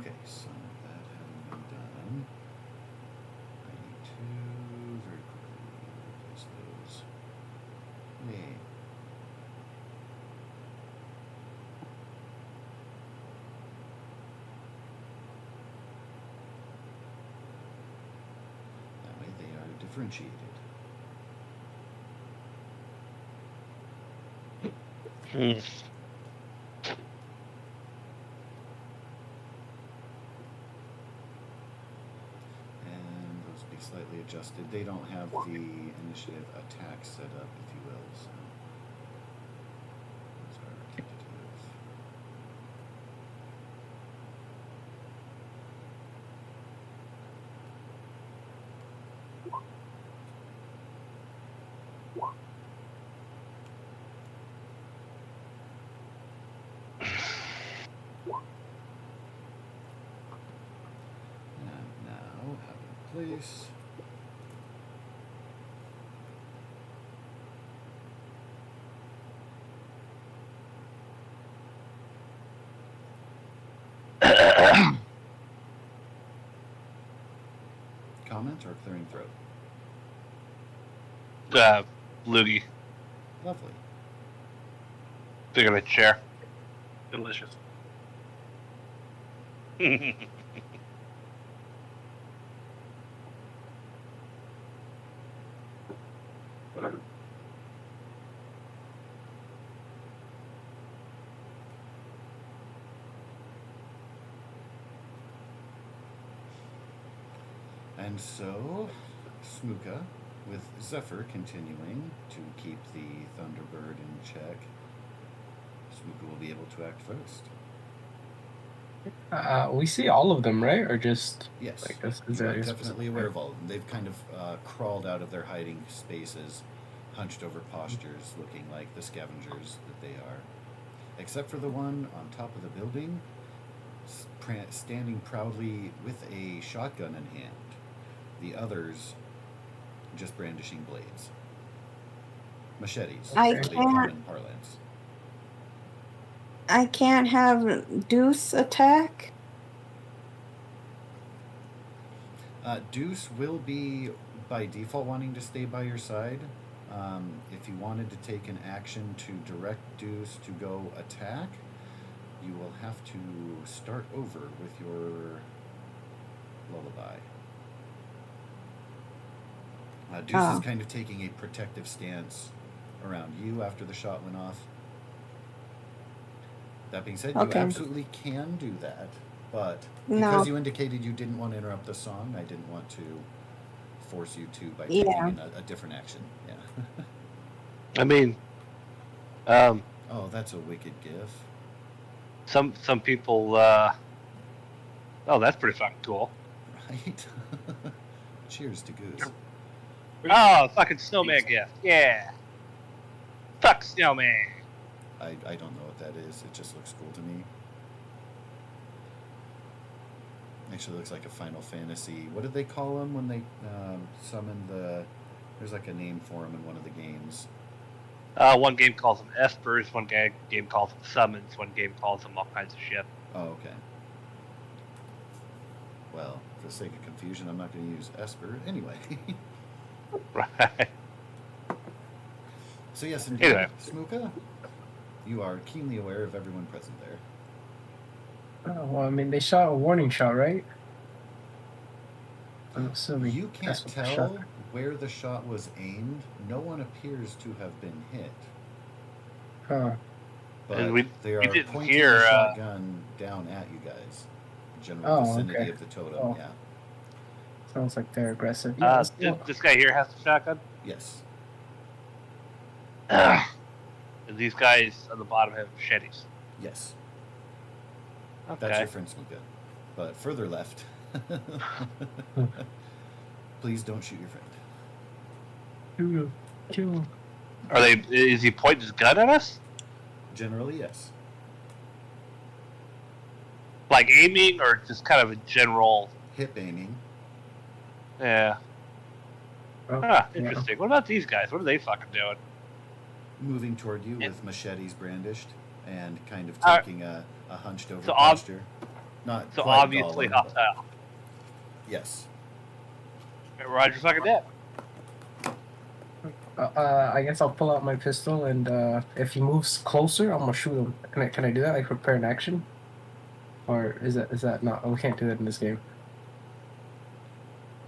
Okay, so that having been done, I need to very quickly replace those. Yay. That way they are differentiated. Hmm. And those will be slightly adjusted. They don't have the initiative attack set up, if you will, so those are tentative. And now, have it in place. Comment or clearing throat? Loogie. Lovely. Bigger than a chair. Delicious. And so, Smooka, with Zephyr continuing to keep the Thunderbird in check, Smooka will be able to act first. We see all of them, right? Or just Yes, like this? you are definitely aware of all of them. They've kind of crawled out of their hiding spaces, hunched over postures, looking like the scavengers that they are. Except for the one on top of the building, standing proudly with a shotgun in hand. The others just brandishing blades. Machetes, I for the can't- common parlance. I can't have Deuce attack. Deuce will be by default wanting to stay by your side. If you wanted to take an action to direct Deuce to go attack, you will have to start over with your lullaby. Deuce is kind of taking a protective stance around you after the shot went off. That being said, Okay. you absolutely can do that, but No. because you indicated you didn't want to interrupt the song, I didn't want to force you to by Yeah. taking a different action. Yeah. I mean, Oh, that's a wicked gif. some people. Oh, that's pretty fucking cool. Right? Cheers to Goose. Oh, fucking snowman gift. Yeah. Fuck snowman. I don't know what that is. It just looks cool to me. Actually looks like a Final Fantasy. What did they call them when they summoned the... There's like a name for them in one of the games. One game calls them espers, one game calls them summons, one game calls them all kinds of shit. Oh, okay. Well, for the sake of confusion, I'm not going to use Esper. Anyway. Right. So yes, indeed, Anyway. Smooka, you are keenly aware of everyone present there. Oh, well, I mean, they shot a warning shot, right? I'm assuming You can't that's what the tell shot- where the shot was aimed. No one appears to have been hit. Huh. But And we they didn't are pointing hear, the shotgun down at you guys. General Oh, vicinity okay. of the totem, Oh. yeah. Sounds like they're aggressive. Yeah, let's go. This guy here has the shotgun. Yes. And these guys on the bottom have machetes. Yes. Okay. That's your friend Smooka. But further left. Please don't shoot your friend. Kill him. Is he pointing his gun at us? Generally, yes. Like aiming, or just kind of a general? Hip aiming. Yeah. Oh, Ah, yeah. interesting. What about these guys? What are they fucking doing? Moving toward you Yeah. with machetes brandished and kind of Uh, taking a hunched over so posture. Not So quite obviously Gollum, but- hostile. Yes. Roger fucking dead. I guess I'll pull out my pistol, and if he moves closer, I'm gonna shoot him. Can I do that? Like prepare an action, or is that not? Oh, we can't do that in this game.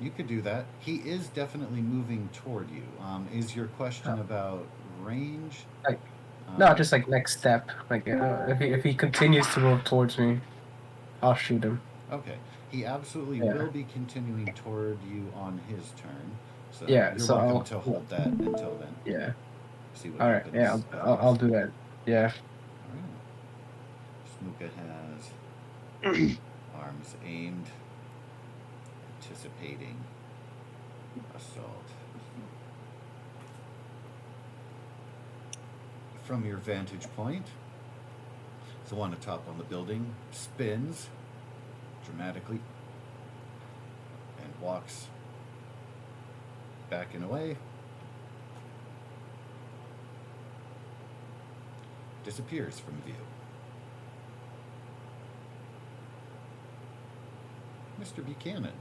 You could do that. He is definitely moving toward you. Is your question about range? Like, no, just like next step. Like if he continues to move towards me, I'll shoot him. Okay. He absolutely Yeah. will be continuing toward you on his turn. So Yeah, you're so welcome I'll- to hold that until then. Yeah. See what All right. happens. Yeah, I'll do that. Yeah. All right. Smooka has arms aimed, anticipating assault. From your vantage point, the one atop on the building spins dramatically and walks back and away. Disappears from view. Mr. Buchanan.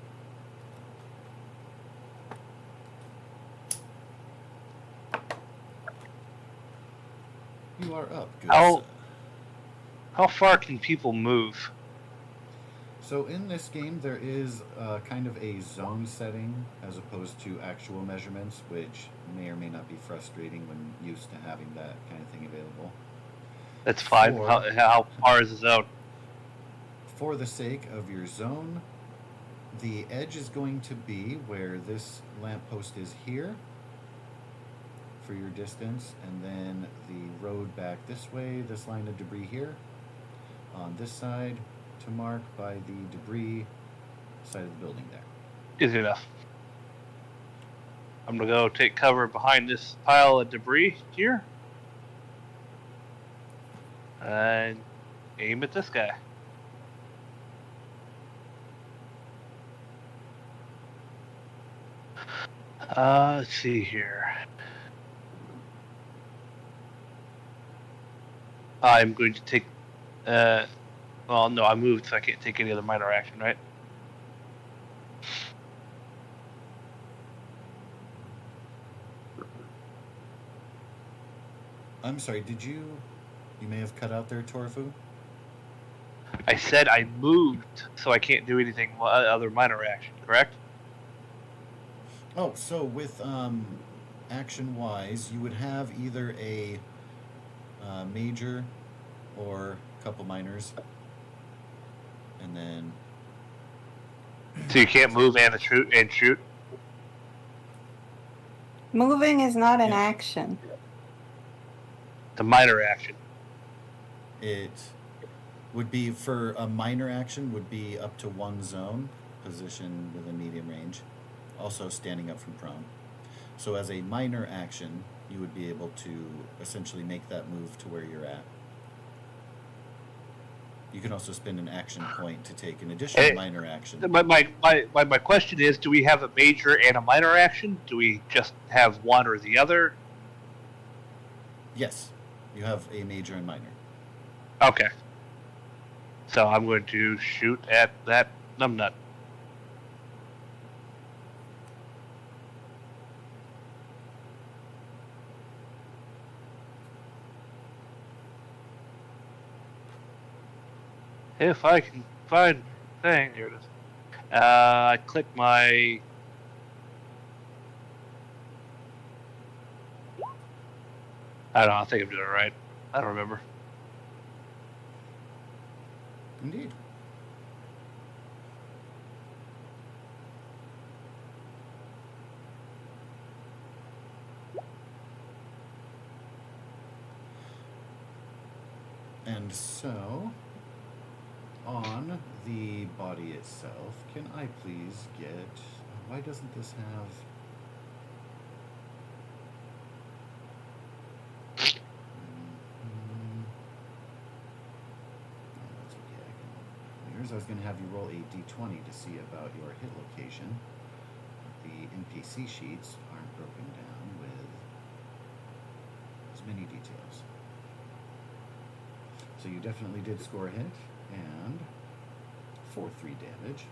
You are up, good How- sir. How far can people move? So in this game, there is kind of a zone setting as opposed to actual measurements, which may or may not be frustrating when used to having that kind of thing available. That's fine. Four. How far is the zone? For the sake of your zone, the edge is going to be where this lamppost is here for your distance, and then the road back this way, this line of debris here, on this side to mark by the debris side of the building there. Easy enough. I'm gonna go take cover behind this pile of debris here. And aim at this guy. Let's see here. I'm going to take. Well, no, I moved, so I can't take any other minor action, right? I'm sorry, did you may have cut out there, Torfu? I said I moved, so I can't do anything other minor action, correct? Oh, so with action wise, you would have either a major or a couple minors, and then So you can't move and shoot. Moving is not an Yeah. action. The minor action. it would be for a minor action would be up to one zone position within medium range, also standing up from prone. So as a minor action, you would be able to essentially make that move to where you're at. You can also spend an action point to take an additional minor action. My question is, do we have a major and a minor action? Do we just have one or the other? Yes, you have a major and minor. Okay. So I'm going to shoot at that numbnut. If I can find thing, here it is. I click my. I don't know. I think I'm doing it right. I don't remember. Indeed. And so, on the body itself, can I please get... Why doesn't this have... Oh, that's okay. Here's I was going to have you roll a d20 to see about your hit location. The NPC sheets aren't broken down with as many details. So you definitely did score a hit, and for 3 damage.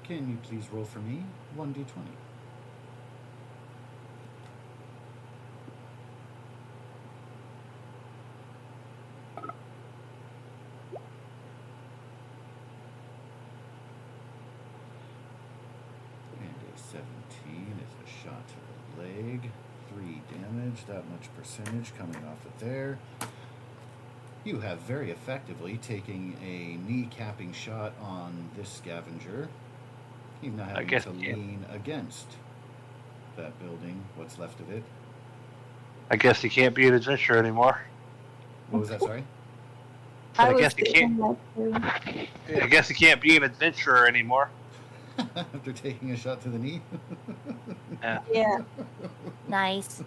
Can you please roll for me 1d20? And a 17 is a shot to the leg. 3 damage, that much percentage coming off of there. You have very effectively taken a knee-capping shot on this scavenger. He's now having to lean against that building, what's left of it. I guess he can't be an adventurer anymore. What was that, sorry? I guess he can't. I guess he can't be an adventurer anymore. After taking a shot to the knee? Yeah. Yeah. Nice.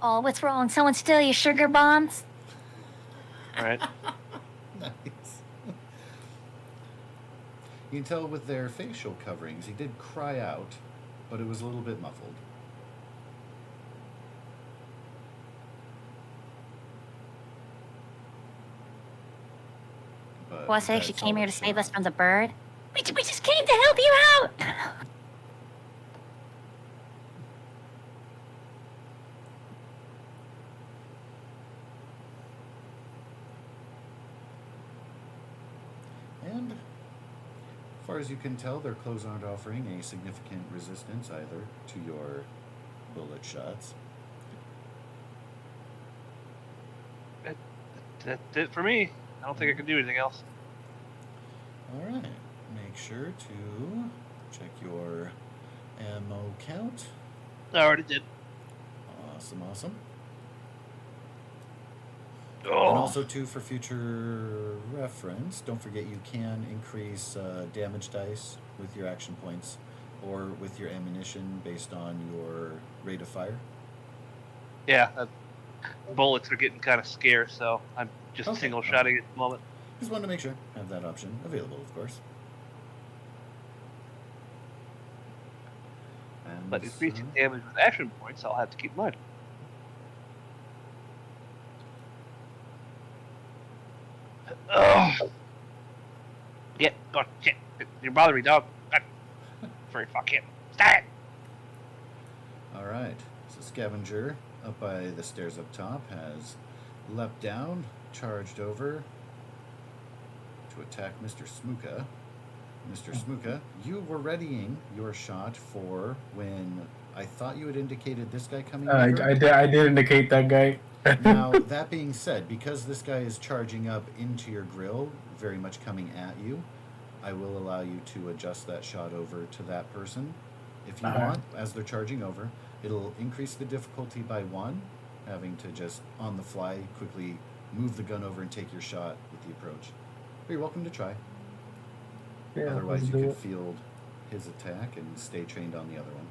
Oh, what's wrong? Someone steal your sugar bombs? Right. Nice. You can tell with their facial coverings, he did cry out, but it was a little bit muffled. But Well, I say she that's came all here it to save us showed. from the bird. We just came to help you out. And as far as you can tell, their clothes aren't offering a significant resistance either to your bullet shots. That's it for me. I don't think I can do anything else. All right. Make sure to check your ammo count. I already did. Awesome, awesome. Oh. And also, too, for future reference, don't forget you can increase damage dice with your action points or with your ammunition based on your rate of fire. Yeah, bullets are getting kind of scarce, so I'm just Okay. single-shotting at the moment. Just wanted to make sure. Have that option available, of course. And But increasing damage with action points, I'll have to keep in mind. Oh. Yeah, God, shit. You're bothering me, dog. God. Furry fuck him. Stop it! All right. So Scavenger, up by the stairs up top, has leapt down, charged over to attack Mr. Smooka. Mr. Smooka, you were readying your shot for when I thought you had indicated this guy coming over. I did indicate that guy. Now, that being said, because this guy is charging up into your grill, very much coming at you, I will allow you to adjust that shot over to that person. If you want, as they're charging over, it'll increase the difficulty by 1, having to just, on the fly, quickly move the gun over and take your shot with the approach. But you're welcome to try. Yeah, Otherwise, let's you do could it. field his attack and stay trained on the other one.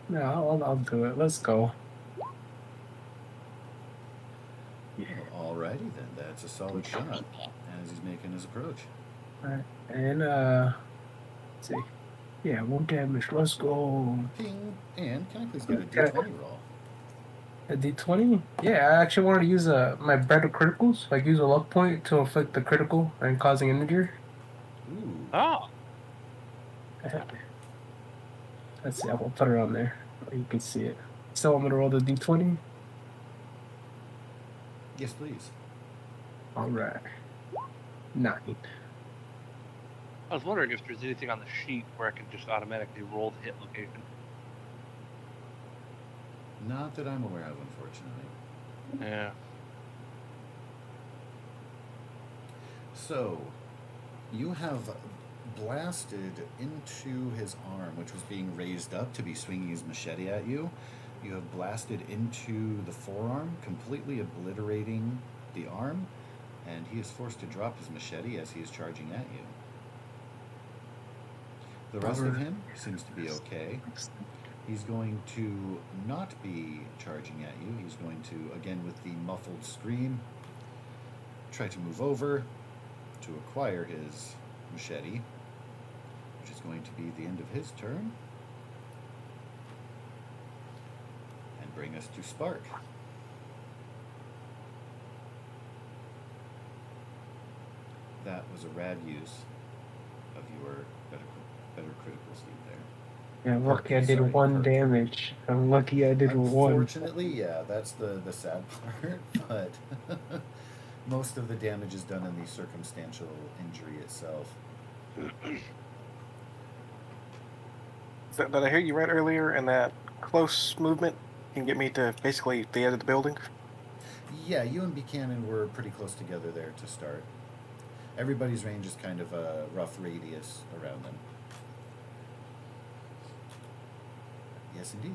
No, I'll do it. Let's go. Yeah. Well, alrighty then, that's a solid shot as he's making his approach. Alright. And let's see. Yeah, 1 damage. Let's go. Ping! And can I please get a Okay. d20 roll? A D20? Yeah, I actually wanted to use my better criticals. Like use a luck point to inflict the critical and causing an injury. Ooh. Oh. Let's see, I'll put it on there. You can see it. So I'm gonna roll the D20. Yes, please. Alright. 9. I was wondering if there's anything on the sheet where I can just automatically roll the hit location. Not that I'm aware of, unfortunately. Yeah. So, you have blasted into his arm, which was being raised up to be swinging his machete at you. You have blasted into the forearm, completely obliterating the arm, and he is forced to drop his machete as he is charging at you. The rest of him seems to be okay. He's going to not be charging at you. He's going to, again with the muffled scream, try to move over to acquire his machete, which is going to be the end of his turn. bring us to Spark. That was a rad use of your better critical speed there. Yeah, I'm lucky I did Sorry, 1 perk. damage. I'm lucky I did 1. Unfortunately, yeah, that's the sad part, but most of the damage is done in the circumstantial injury itself. Did I hear you right earlier? And that close movement can get me to basically the end of the building. Yeah, you and Buchanan were pretty close together there to start. Everybody's range is kind of a rough radius around them. Yes, indeed.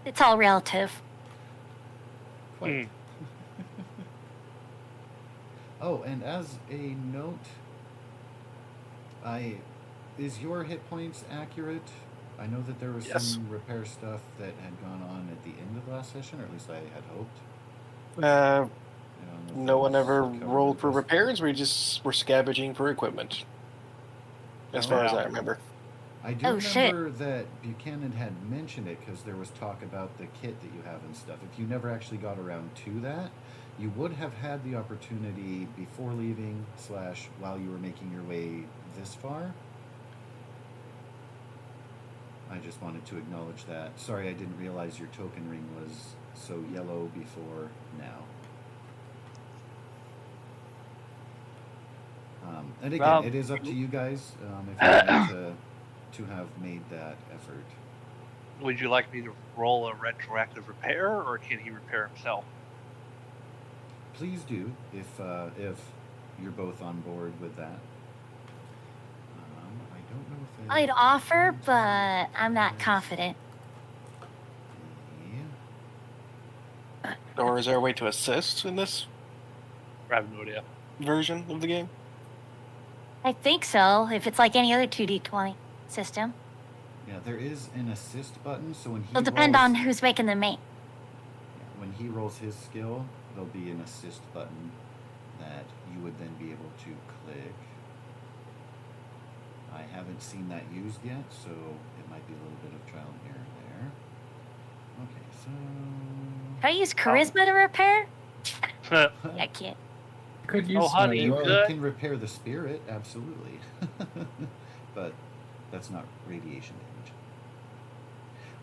It's all relative. Quite. Oh, and as a note, is your hit points accurate? I know that there was Yes. some repair stuff that had gone on at the end of last session, or at least I had hoped. Uh, I don't know if no that one was ever covered rolled with for this. repairs. We just were scavenging for equipment, as far as I remember. I do Oh, shit. remember that Buchanan had mentioned it because there was talk about the kit that you have and stuff. If you never actually got around to that, you would have had the opportunity before leaving / while you were making your way this far. I just wanted to acknowledge that. Sorry, I didn't realize your token ring was so yellow before now. And again, Well, it is up to you guys if you want to have made that effort. Would you like me to roll a retroactive repair, or can he repair himself? Please do if you're both on board with that. I don't know if I'd offer, but I'm not confident. Yeah. Or is there a way to assist in this I have no idea. version of the game? I think so, if it's like any other 2d20 system. Yeah, there is an assist button, so when he It'll depend rolls, on who's making the main. when he rolls his skill, there'll be an assist button that you would then be able to click. I haven't seen that used yet, so it might be a little bit of trial and error there. Okay, so Can I use charisma to repair? I can't. Could use honey, you well, good? it can repair the spirit, absolutely, but that's not radiation damage.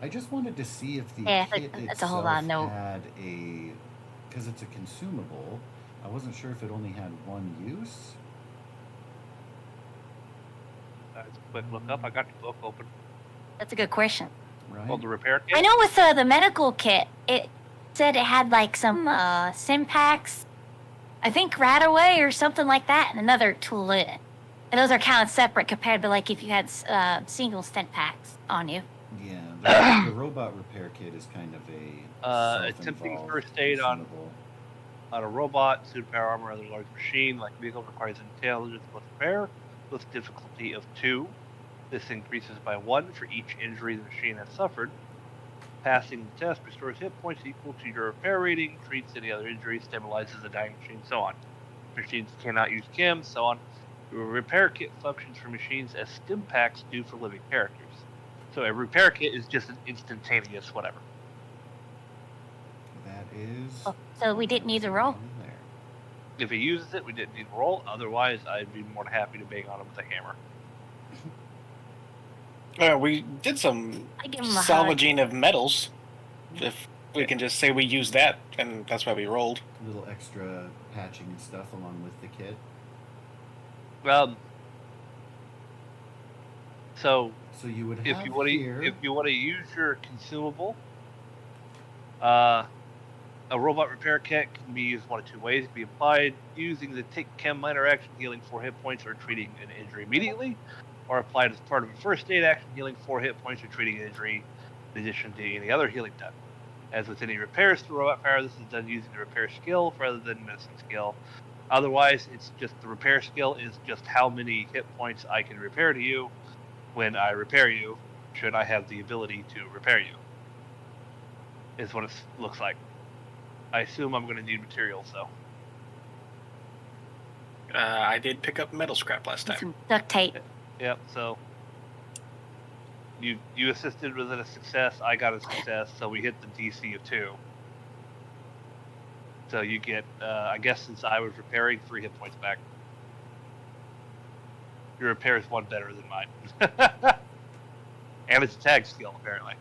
I just wanted to see if the Yeah, kit that's a itself whole lot, no. had a, because it's a consumable. I wasn't sure if it only had one use. That's a quick look up. I got your book open. That's a good question. Right? Well, the repair kit. I know with the medical kit, it said it had like some Simpacts, I think Radaway or something like that, and another tool in it. And those are kind of separate compared to like if you had single stent packs on you. Yeah, the robot repair kit is kind of a Attempting self-involved first aid on consumable. a robot, suit power armor, or other large machine like vehicle requires intelligence plus repair with difficulty of 2. This increases by 1 for each injury the machine has suffered. Passing the test restores hit points equal to your repair rating, treats any other injury, stabilizes the dying machine, so on. Machines cannot use chems, so on. Your repair kit functions for machines as stim packs do for living characters. So a repair kit is just an instantaneous whatever. That is. Oh, so we didn't need to roll? There. If he uses it, we didn't need to roll. Otherwise, I'd be more than happy to bang on him with a hammer. We did some I give him a hug. salvaging of metals. If we can just say we used that, and that's why we rolled. A little extra patching and stuff along with the kit. So So you would have if you want here. to use your consumable, a robot repair kit can be used one of 2 ways. It can be applied using the take chem minor action healing 4 hit points or treating an injury immediately, or applied as part of a first aid action healing 4 hit points or treating an injury in addition to any other healing done. As with any repairs through robot power, this is done using the repair skill rather than medicine skill. Otherwise, it's just the repair skill is just how many hit points I can repair to you when I repair you, should I have the ability to repair you, is what it looks like. I assume I'm going to need materials, though. I did pick up metal scrap last time. Some duct tape. Yep, so You assisted with a success. I got a success, so we hit the DC of 2. So you get, I guess, since I was repairing, 3 hit points back. Your repair is 1 better than mine, and it's a tag skill apparently.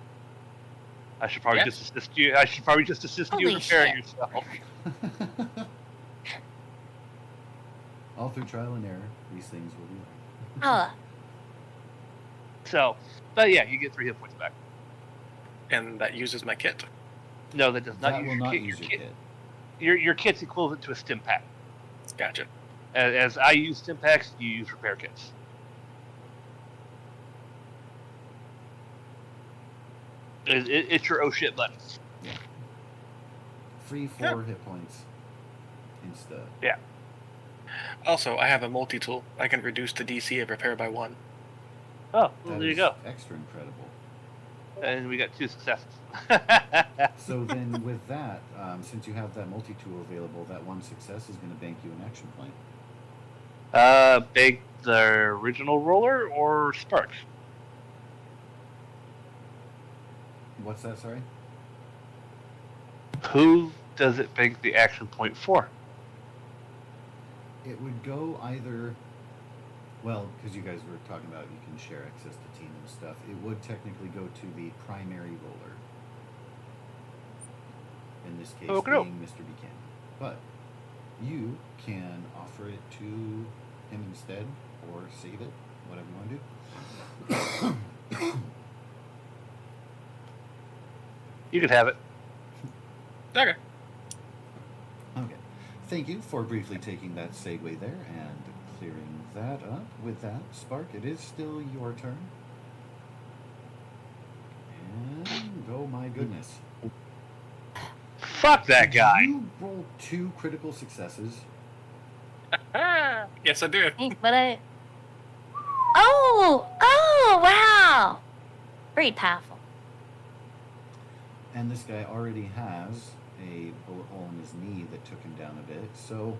I should probably just assist you. I should probably just assist you in Holy repairing shit. yourself. All through trial and error, these things will be learned. Oh, So, but yeah, you get 3 hit points back. And that uses my kit. No, that does not That use will your not kit. use your kit. Your kit's equivalent to a stim pack. Gotcha. As I use stim packs, you use repair kits. It's your oh shit button. Yeah. Free 4 hit points instead. Yeah. Also, I have a multi-tool. I can reduce the DC of repair by 1. Oh, well, That there you is go. extra incredible. And we got 2 successes. So then, with that, since you have that multi-tool available, that 1 success is going to bank you an action point. Bank the original roller or Sparks? What's that? Sorry. Who does it bank the action point for? It would go either. Well, because you guys were talking about you can share access to team and stuff, it would technically go to the primary roller. In this case, Okay. being Mr. Buchanan. But you can offer it to him instead, or save it, whatever you want to do. You could have it. Okay. Okay. Thank you for briefly taking that segue there and clearing that up. With that, Spark, it is still your turn. And oh my goodness. Fuck that guy. You rolled 2 critical successes. Yes, I did. but I. Oh, wow. Very powerful. And this guy already has a bullet hole in his knee that took him down a bit. So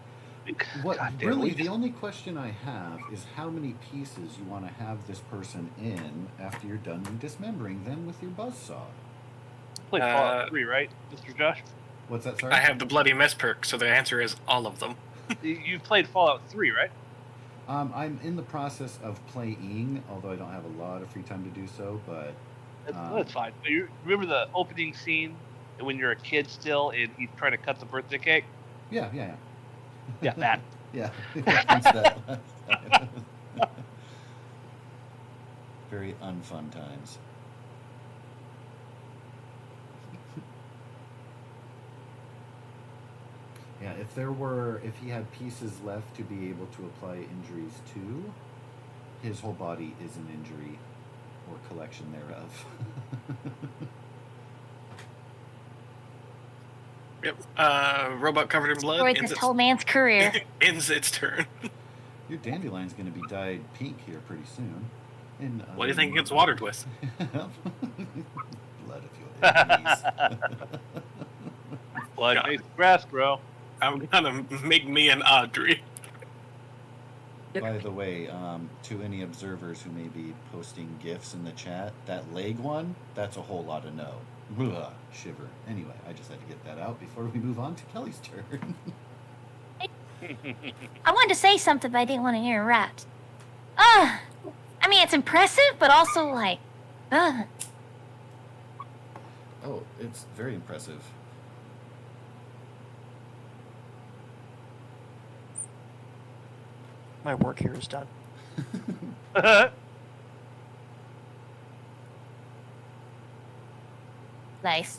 what Goddamn, really we the only question I have is how many pieces you want to have this person in after you're done dismembering them with your buzzsaw. Played Fallout 3, right, Mr. Josh? What's that, sorry? I have the bloody mess perk, so the answer is all of them. You've played Fallout 3, right? I'm in the process of playing, although I don't have a lot of free time to do so, but That's fine. You remember the opening scene when you're a kid still and he's trying to cut the birthday cake? yeah. Yeah, that. Yeah. Referenced that last time. Very unfun times. Yeah, if he had pieces left to be able to apply injuries to, his whole body is an injury or collection thereof. Yep. Robot covered in blood. Destroyed this whole man's career. Ends its turn. Your dandelion's going to be dyed pink here pretty soon. What do you think it gets watered with? Blood of your enemies. Blood God. makes grass grow. I'm gonna make me an Audrey. By the way, to any observers who may be posting GIFs in the chat, that leg one, that's a whole lot of no. Ugh, shiver. Anyway, I just had to get that out before we move on to Kelly's turn. I wanted to say something, but I didn't want to interrupt. I mean, it's impressive, but also like, Oh, it's very impressive. My work here is done. nice. Alright,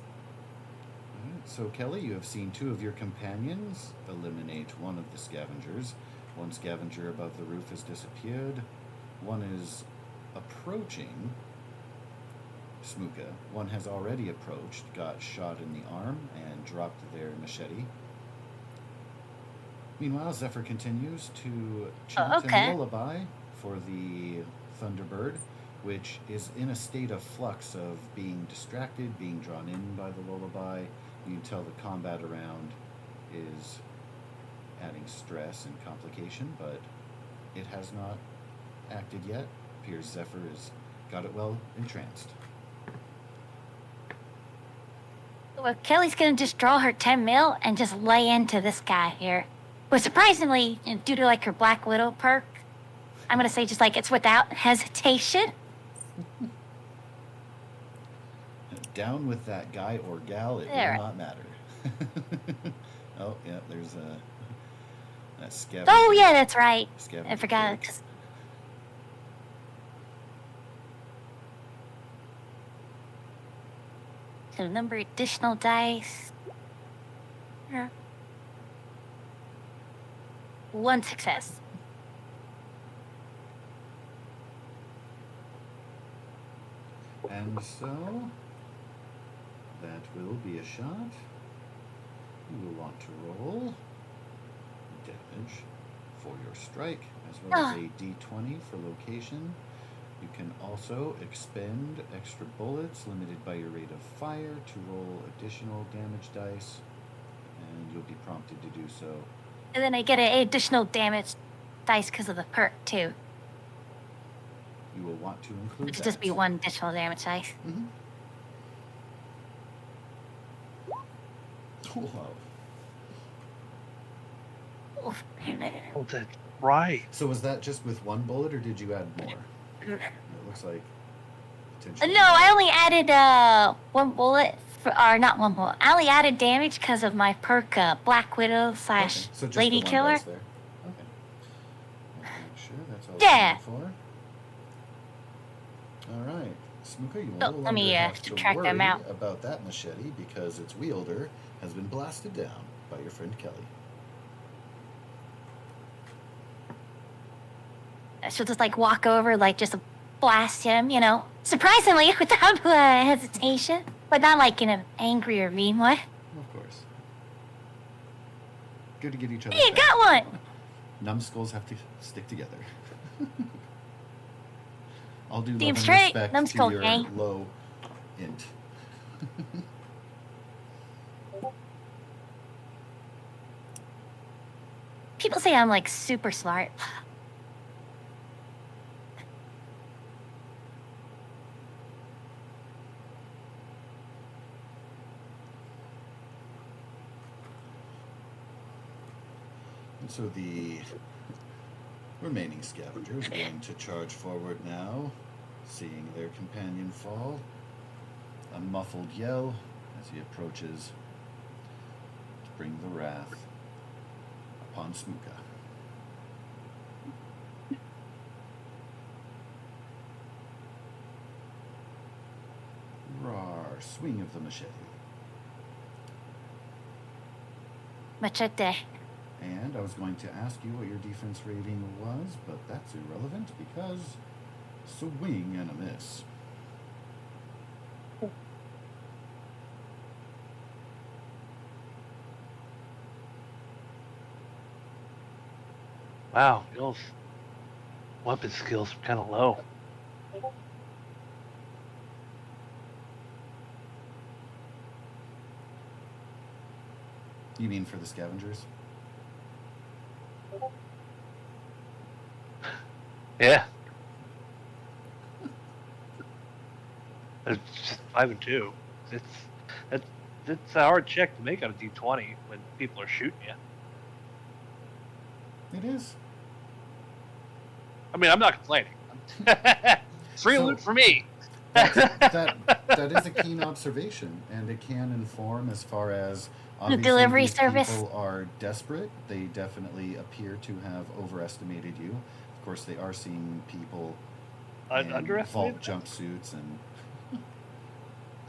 so Kelly, you have seen 2 of your companions eliminate one of the scavengers. One scavenger above the roof has disappeared. One is approaching Smooka. One has already approached, got shot in the arm, and dropped their machete. Meanwhile, Zephyr continues to chant okay. a lullaby for the Thunderbird, which is in a state of flux of being distracted, being drawn in by the lullaby. You can tell the combat around is adding stress and complication, but it has not acted yet. Appears Zephyr is got it well entranced. Well, Kelly's gonna just draw her 10 mil and just lay into this guy here. But surprisingly, due to like her Black Widow perk, I'm gonna say just like it's without hesitation. Down with that guy or gal, it There. will not matter. Oh, yeah, there's that scavenger. Oh yeah, that's right. I Scavenger forgot. perk. So number additional dice. Yeah. 1 success. And so, that will be a shot. You will want to roll damage for your strike, as well as a d20 for location. You can also expend extra bullets limited by your rate of fire to roll additional damage dice, and you'll be prompted to do so. And then I get an additional damage dice because of the perk too. You will want to include Which that. would just be 1 additional damage dice. Mm-hmm. Wow. Oof. Oh, that's right. So was that just with 1 bullet, or did you add more? It looks like potentially. No, I only added 1 bullet, or not 1 bullet. I only added damage because of my perk Black Widow / Okay, so just Lady the 1 Killer. dice there. Okay. I'll make sure that's all Yeah. it's for. All right, Smooka, you will Oh, no let me, longer have to subtract worry them out. about that machete because its wielder has been blasted down by your friend Kelly. She'll just like walk over, like just blast him, surprisingly without hesitation, but not like in an angry or mean way. Of course. Good to get each other. Hey, you got one! Numbskulls have to stick together. I'll do Team love and straight, respect numbskull to your gang. low int. People say I'm like super smart. And so the remaining scavenger is going to charge forward now, seeing their companion fall. A muffled yell as he approaches to bring the wrath upon Smooka. Roar, swing of the machete. Machete. And I was going to ask you what your defense rating was, but that's irrelevant because swing and a miss. Wow, Bill's weapon skills are kind of low. You mean for the scavengers? Yeah. It's just 5 and 2. It's a hard check to make on a D20 when people are shooting you. It is. I mean, I'm not complaining. Free So- loot for me. That is a keen observation, and it can inform as far as obviously delivery these service. people are desperate. They definitely appear to have overestimated you. Of course, they are seeing people in Underestimated? vault jumpsuits, and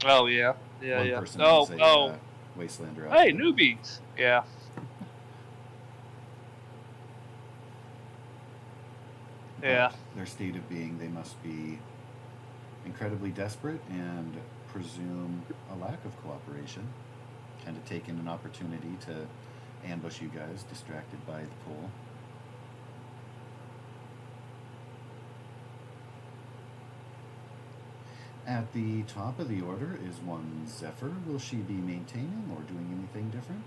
Oh yeah, one yeah. person Oh, is a oh. wastelander. Hey, outfit. newbies. Yeah. But Yeah. their state of being, they must be incredibly desperate and presume a lack of cooperation. Kind of taking an opportunity to ambush you guys, distracted by the pool. At the top of the order is one Zephyr. Will she be maintaining or doing anything different?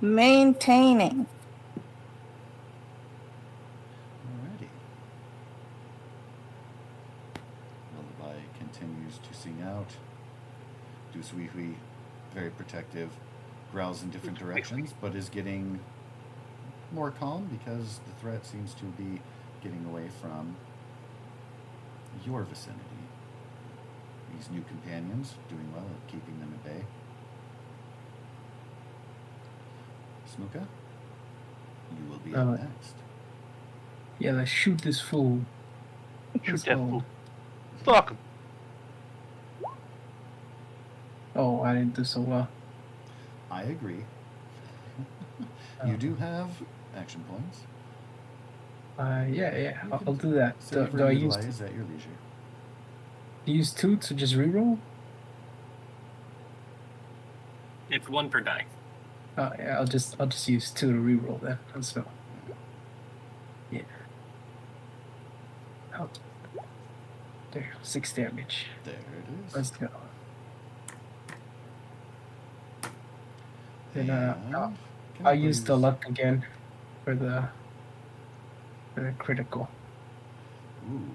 Maintaining. Alrighty. forcing out. Dusweehwee, very protective, growls in different directions, but is getting more calm because the threat seems to be getting away from your vicinity. These new companions doing well at keeping them at bay. Smuka, you will be up next. Yeah, let's shoot this fool. Shoot Let's that go. fool. Fuck him. Oh, I didn't do so well. I agree. You do have action points. Yeah, I'll do that. Do I use utilize at your leisure. use 2 to just reroll? It's 1 per die. Oh yeah, I'll just use 2 to reroll then. Let's go. Yeah. Oh. There, 6 damage. There it is. Let's go. Then And I'll use the please- luck again for the critical. Ooh.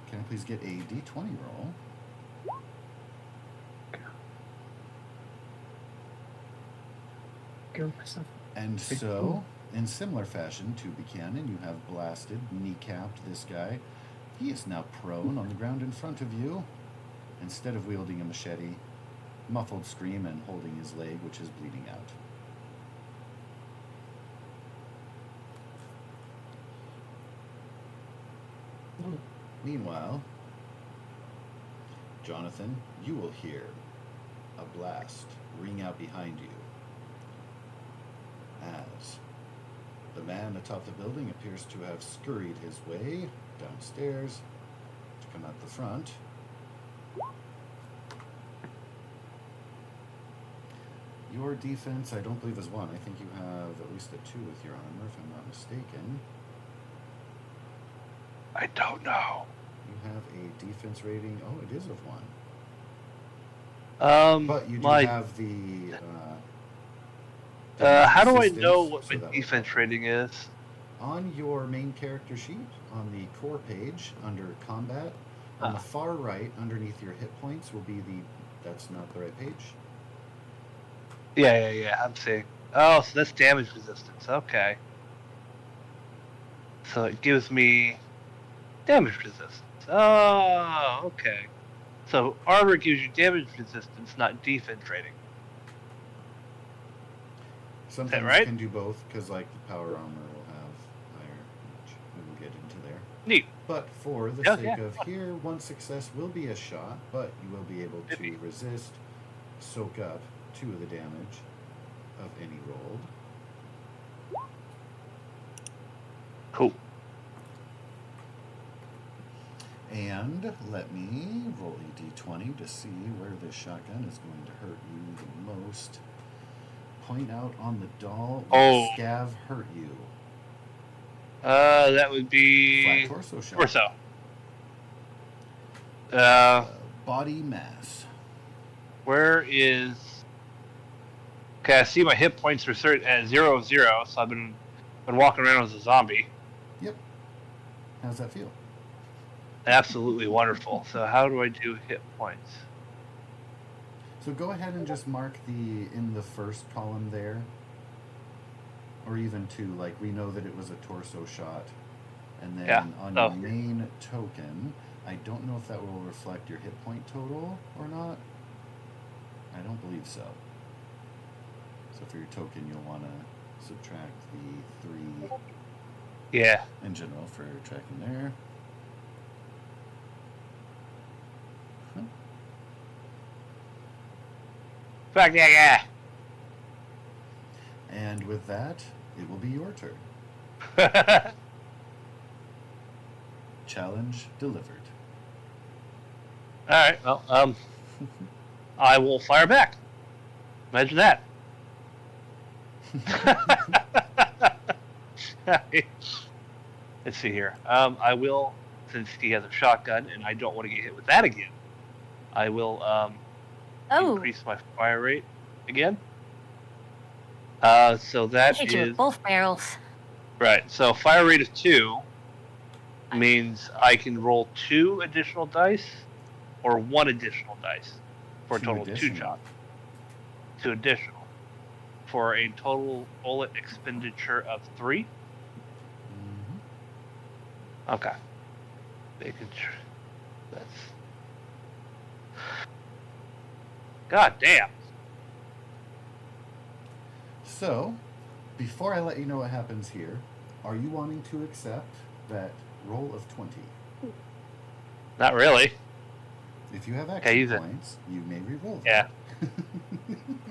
Can I please get a d20 roll? Give myself. And so, in similar fashion to Buchanan, you have blasted, kneecapped this guy. He is now prone on the ground in front of you. Instead of wielding a machete, muffled scream and holding his leg, which is bleeding out. Meanwhile, Jonathan, you will hear a blast ring out behind you as the man atop the building appears to have scurried his way downstairs to come out the front. Your defense, I don't believe, is 1. I think you have at least a 2 with your armor, if I'm not mistaken. I don't know. You have a defense rating. Oh, it is of 1. But you do have the. How do I assistance, know what so my that would defense help. rating is? On your main character sheet, on the core page, under combat, on the far right, underneath your hit points, will be the. That's not the right page. Yeah. I'm seeing. Oh, so that's damage resistance. Okay. So it gives me damage resistance. Oh, okay. So armor gives you damage resistance, not defense rating. Sometimes right? you can do both, because like the power armor will have higher, which we will get into there. Neat. But for the Yeah, sake yeah. of here, 1 success will be a shot, but you will be able to Maybe. resist, soak up 2 of the damage of any rolled. Cool. And let me roll a d20 to see where this shotgun is going to hurt you the most. Point out on the doll where Oh. scav hurt you. That would be Flat torso shot. torso. Body mass. Where is? Okay, I see my hit points are certain at 0, so I've been walking around as a zombie. Yep. How's that feel? Absolutely wonderful. So how do I do hit points? So go ahead and just mark in the first column there, or even 2. Like we know that it was a torso shot, and then Yeah. on Oh. your main token, I don't know if that will reflect your hit point total or not. I don't believe so. So for your token, you'll want to subtract the 3 Yeah. in general for tracking there. Fuck yeah. And with that, it will be your turn. Challenge delivered. All right. Well, I will fire back. Imagine that. Let's see here. I will, since he has a shotgun and I don't want to get hit with that again, I will Oh, increase my fire rate again. So that hit you is with both barrels. right. So fire rate of 2 means I can roll 2 additional dice or 1 additional dice for a Two total of 2 additional. shots. 2 additional for a total bullet expenditure of 3. Mhm. Okay. Making sure that's. God damn. So, before I let you know what happens here, are you wanting to accept that roll of 20? Not really. If you have Okay, action use it. points, you may re-roll Yeah. them.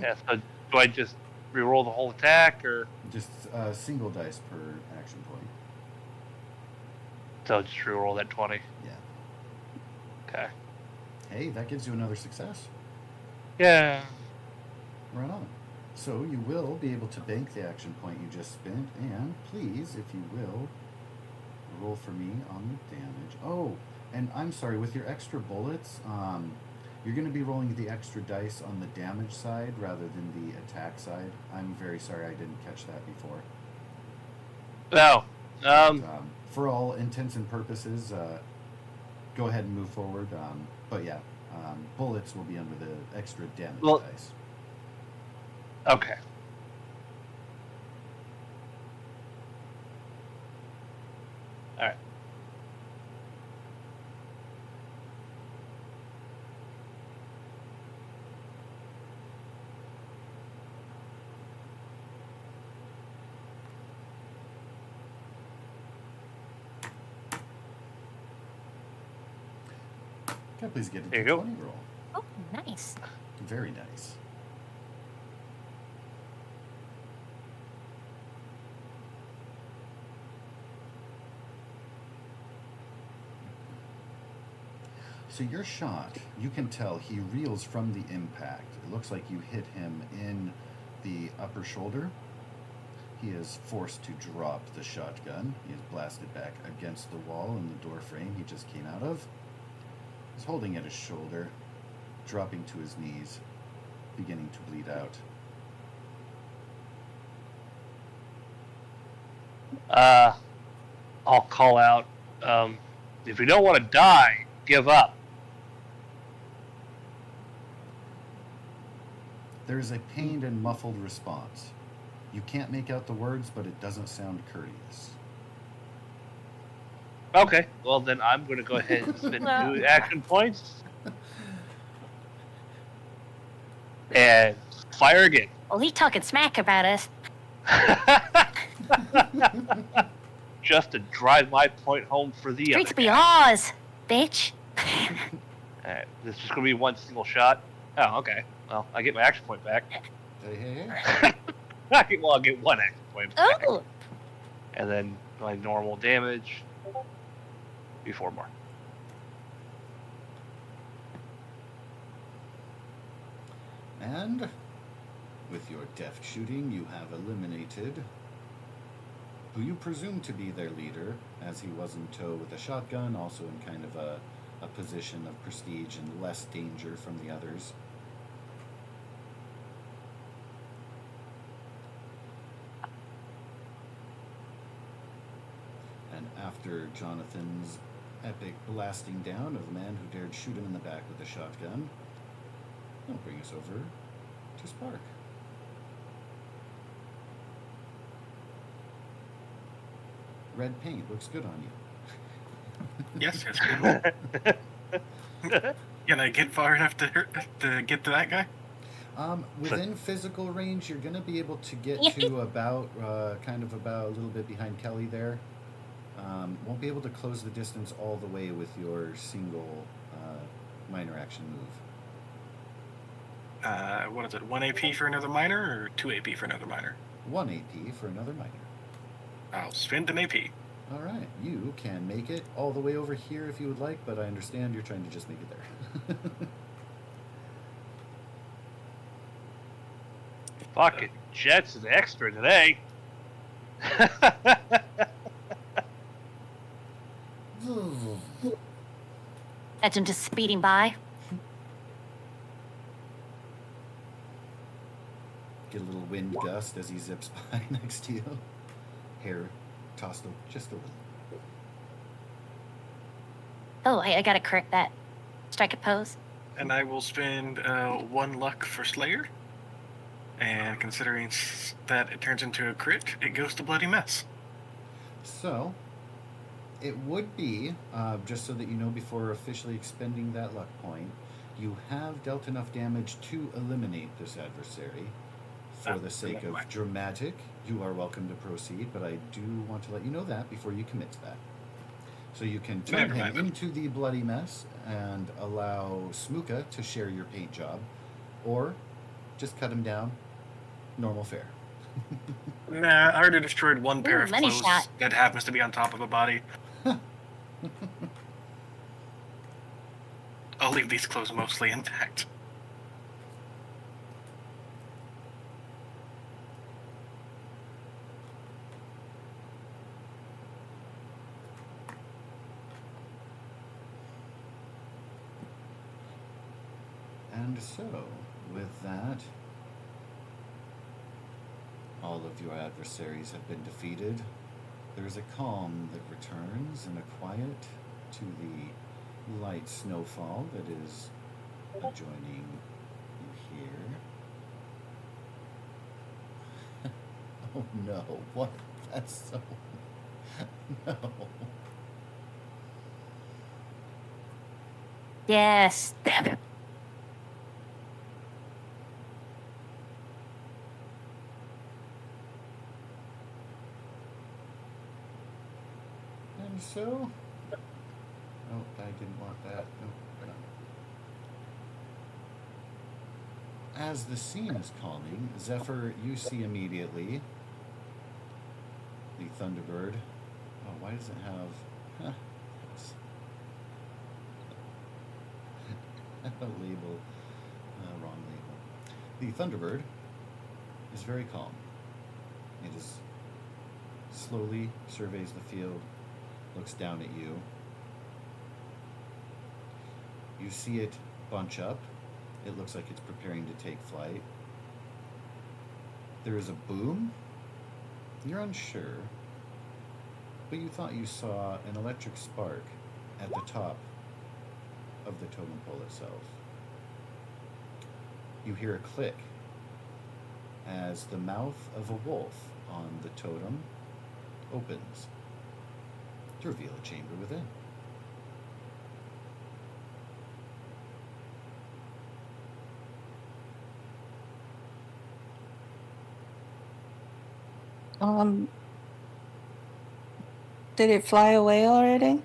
Yeah. So do I just re-roll the whole attack, or Just single dice per action point. so just re-roll that 20? Yeah. Okay. Hey, that gives you another success. Yeah. Right on. So you will be able to bank the action point you just spent, and please, if you will, roll for me on the damage. Oh, and I'm sorry, with your extra bullets, you're going to be rolling the extra dice on the damage side rather than the attack side. I'm very sorry I didn't catch that before. No. But, for all intents and purposes, go ahead and move forward. But yeah, bullets will be under the extra damage Well- dice. Okay. All right. Can I please get a There you go. D20 roll? Oh, nice. Very nice. So your shot, you can tell he reels from the impact. It looks like you hit him in the upper shoulder. He is forced to drop the shotgun. He is blasted back against the wall in the door frame he just came out of. He's holding at his shoulder, dropping to his knees, beginning to bleed out. I'll call out. If you don't want to die, give up. There is a pained and muffled response. You can't make out the words, but it doesn't sound courteous. Okay. Well, then I'm going to go ahead and spend Well- 2 action points and fire again. Well, he talking smack about us. Just to drive my point home for the Streets other be guy. ours, bitch. Alright, this is just going to be 1 single shot. Oh, okay. Well, I get my action point back. Hey. I'll get 1 action point back. Oh, And then my normal damage. Be 4 more. And with your deft shooting, you have eliminated who you presume to be their leader, as he was in tow with a shotgun, also in kind of a position of prestige and less danger from the others. And after Jonathan's epic blasting down of the man who dared shoot him in the back with a shotgun, that'll bring us over to Spark. Red paint looks good on you. Yes, Can I get far enough to get to that guy? Within physical range, you're going to be able to get to about, about a little bit behind Kelly there. Won't be able to close the distance all the way with your single minor action move. What is it? 1 AP for another minor, or 2 AP for another minor? 1 AP for another minor. I'll spend an AP. All right, you can make it all the way over here if you would like, but I understand you're trying to just make it there. Fucking Jets is extra today. that's him just speeding by. Get a little wind gust as he zips by next to you. Hair tossed up just a little. Oh, hey, I gotta correct that. strike a pose. And I will spend 1 luck for Slayer. And considering that it turns into a crit, it goes to Bloody Mess. So, it would be, just so that you know before officially expending that luck point, you have dealt enough damage to eliminate this adversary. For the sake of dramatic, you are welcome to proceed, but I do want to let you know that before you commit to that. So you can turn him into the Bloody Mess and allow Smooka to share your paint job, or just cut him down, normal fare. Nah, I already destroyed 1 pair of money clothes shot. that happens to be on top of a body. I'll leave these clothes mostly intact. And so, with that, all of your adversaries have been defeated. There is a calm that returns and a quiet to the light snowfall that is adjoining you here. Oh no, what? That's so... No. Yes. Damn it. And so... Oh, I didn't want that. Nope. As the scene is calming, Zephyr, you see immediately the Thunderbird. Oh, why does it have... Huh, a label. Wrong label. The Thunderbird is very calm. It is slowly surveys the field, looks down at you. You see it bunch up. It looks like it's preparing to take flight. There is a boom. You're unsure, but you thought you saw an electric spark at the top of the totem pole itself. You hear a click as the mouth of a wolf on the totem opens to reveal a chamber within. Did it fly away already?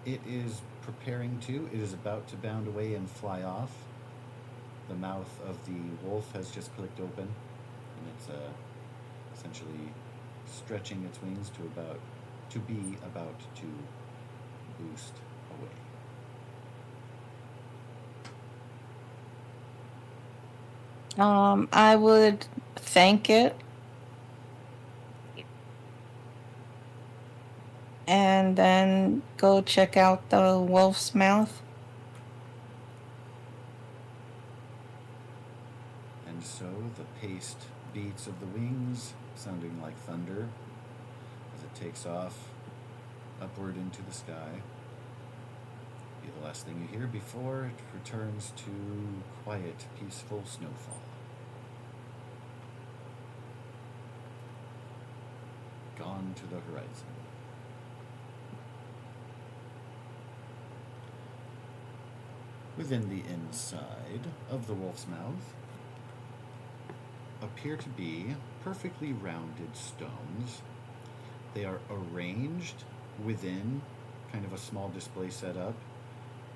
It is preparing to. It is about to bound away and fly off. The mouth of the wolf has just clicked open, and it's essentially stretching its wings to be about to boost away. I would thank it. And then go check out the wolf's mouth. And so the paced beats of the wings, sounding like thunder, as it takes off upward into the sky. Be the last thing you hear before it returns to quiet, peaceful snowfall. Gone to the horizon. Within the inside of the wolf's mouth appear to be perfectly rounded stones. They are arranged within kind of a small display setup,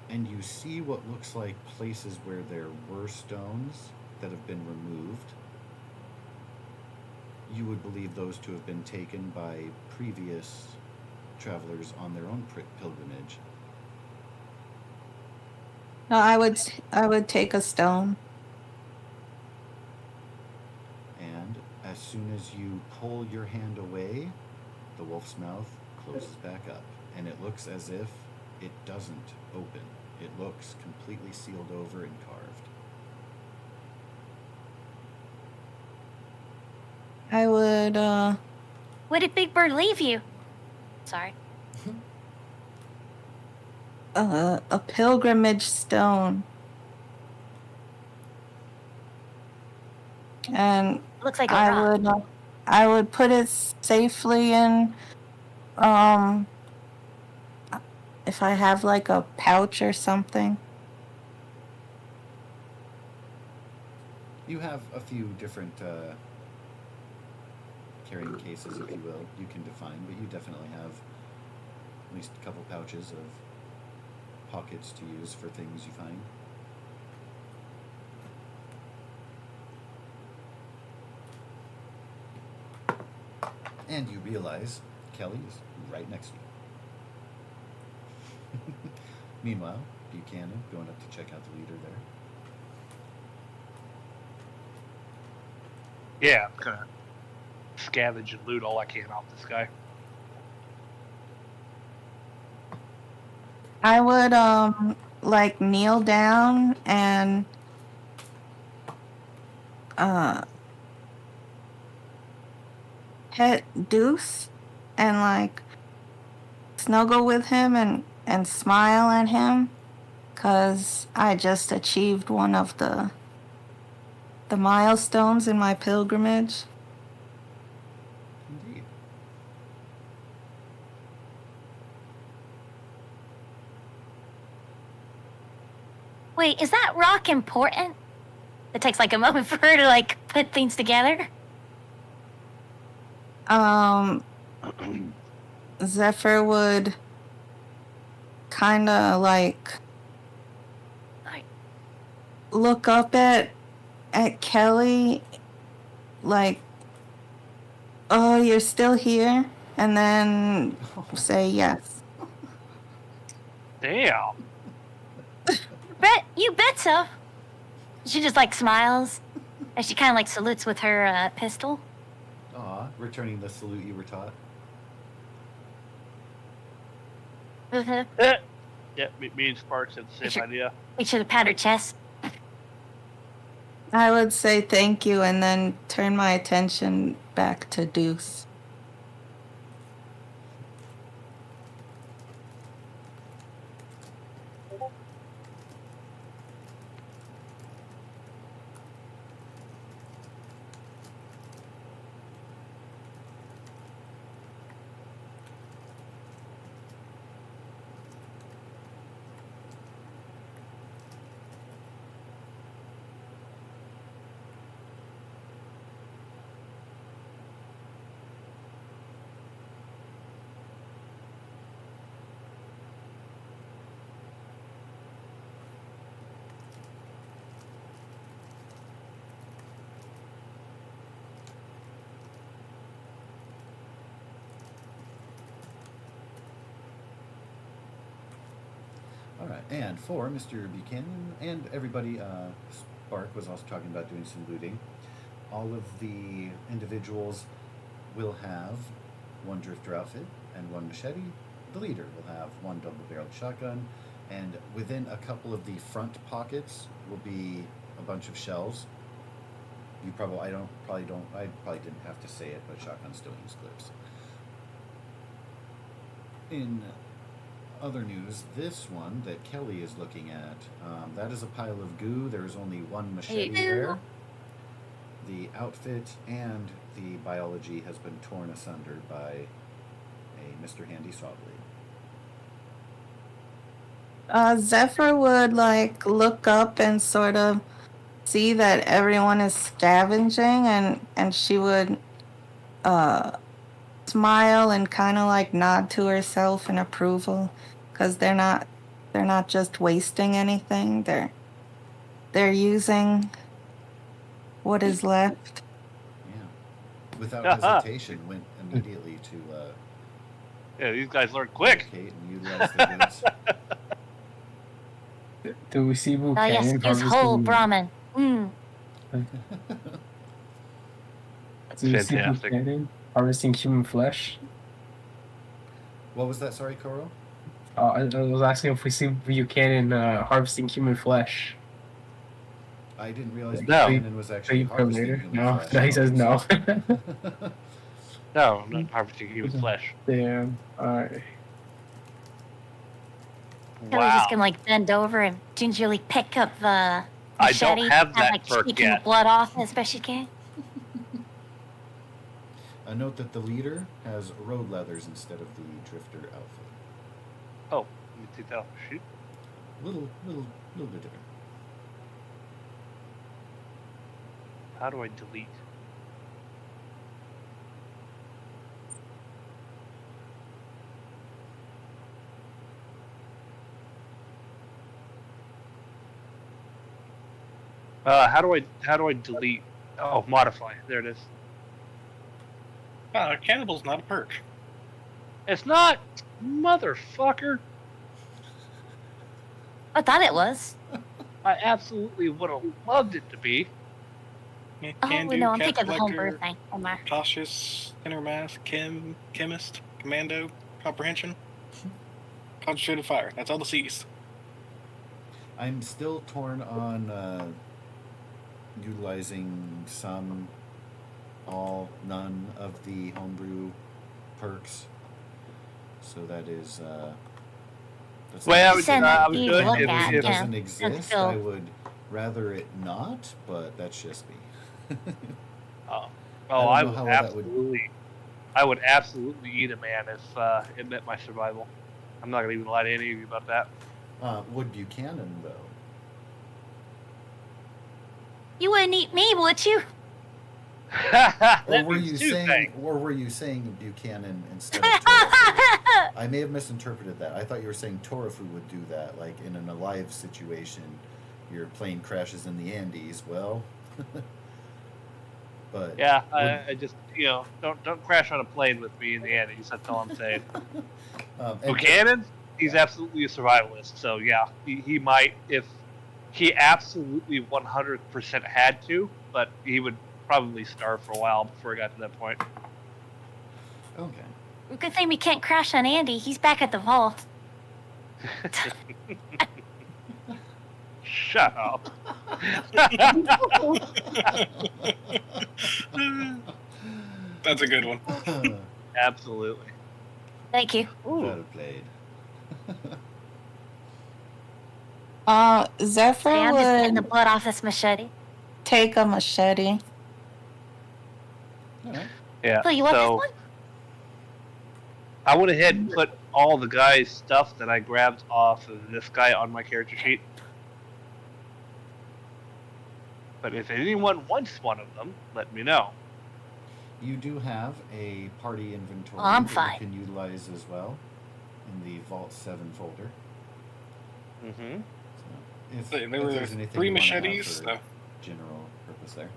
and you see what looks like places where there were stones that have been removed. You would believe those to have been taken by previous travelers on their own pilgrimage. No, I would take a stone. And as soon as you pull your hand away, the wolf's mouth closes back up, and it looks as if it doesn't open. It looks completely sealed over and carved. I would, What did Big Bird leave you? Sorry. a pilgrimage stone. And Looks like a rock. I would put it safely in, um, if I have like a pouch or something. You have a few different carrying cases, if you will, you can define, but you definitely have at least a couple pouches of pockets to use for things you find. And you realize Kelly is right next to you. Meanwhile, Buchanan going up to check out the leader there. Yeah, I'm gonna scavenge and loot all I can off this guy. I would like kneel down and pet Deuce and like snuggle with him and smile at him, 'cause I just achieved one of the milestones in my pilgrimage. Indeed. Wait, is that rock important? It takes like a moment for her to like put things together. Zephyr would kind of like look up at Kelly, like, "Oh, you're still here," and then say yes. Damn. You bet so. She just like smiles as she kind of like salutes with her pistol. Aw, returning the salute you were taught. Yeah, me and Sparks have the same idea. Make sure to pat her chest. I would say thank you and then turn my attention back to Deuce. All right, and for Mr. Buchanan and everybody, Spark was also talking about doing some looting. All of the individuals will have one drifter outfit and one machete. The leader will have one double-barreled shotgun, and within a couple of the front pockets will be a bunch of shells. You I probably didn't have to say it, but shotguns still use clips. In other news, this one that Kelly is looking at, that is a pile of goo. There is only one machete there. The outfit and the biology has been torn asunder by a Mr. Handy saw blade. Zephyr would like look up and sort of see that everyone is scavenging, and she would smile and kind of like nod to herself in approval, because they're not just wasting anything. They're using what is left. Yeah, without hesitation, went immediately to Yeah, these guys learn quick. locate and utilize the goods. Do we see Oh yes, Buchanan use whole Brahmin. Do we see Fantastic. Buchanan harvesting human flesh? What was that? Sorry, Koro? I was asking if we see Buchanan harvesting human flesh. I didn't realize No. Buchanan was actually harvesting later. human No, flesh. no, he says no. No, I'm not harvesting human flesh. Damn. Alright. Kelly's just gonna like bend over and gingerly pick up the I machete. don't have that like perk shaking yet. the blood off as best she can. Note that the leader has road leathers instead of the drifter outfit. Oh, let me take that off the sheet. Little bit different. How do I delete? How do I delete? Oh, modify. There it is. Cannibal's not a perk. It's not, motherfucker. I thought it was. I absolutely would have loved it to be. Oh Can no, I'm thinking of the homebrew collector, thing. Omar. cautious, inner math, chemist, commando, comprehension, concentrated fire. That's all the C's. I'm still torn on utilizing some, all, none of the homebrew perks. So that is. That's Well, not- Send I it would to do it look if- at, it if- yeah. doesn't exist. still- I would rather it not, but that's just me. I know would how that would- absolutely. I would absolutely eat a man if it meant my survival. I'm not gonna even lie to any of you about that. Would Buchanan though? You wouldn't eat me, would you? Or were you saying Buchanan instead of Torafu? I may have misinterpreted that. I thought you were saying Torafu would do that, like in an alive situation, your plane crashes in the Andes. Well, but Yeah, I just don't crash on a plane with me in the Andes. That's all I'm saying. and- Buchanan, he's absolutely a survivalist. So yeah, he might if he absolutely 100% had to, but he would probably starve for a while before he got to that point. Okay. Good thing we can't crash on Andy. He's back at the vault. Shut up. That's a good one. Absolutely. Thank you. Well played. Zephyr See, I'm just getting the would blood off this machete. take a machete. All right. Yeah. So you want this so one? I went ahead and put all the guy's stuff that I grabbed off of this guy on my character sheet. But if anyone wants one of them, let me know. You do have a party inventory Oh, I'm that fine. you can utilize as well in the Vault 7 folder. Mm-hmm. So if There there's were anything 3 you wanna have machetes. for general purpose there.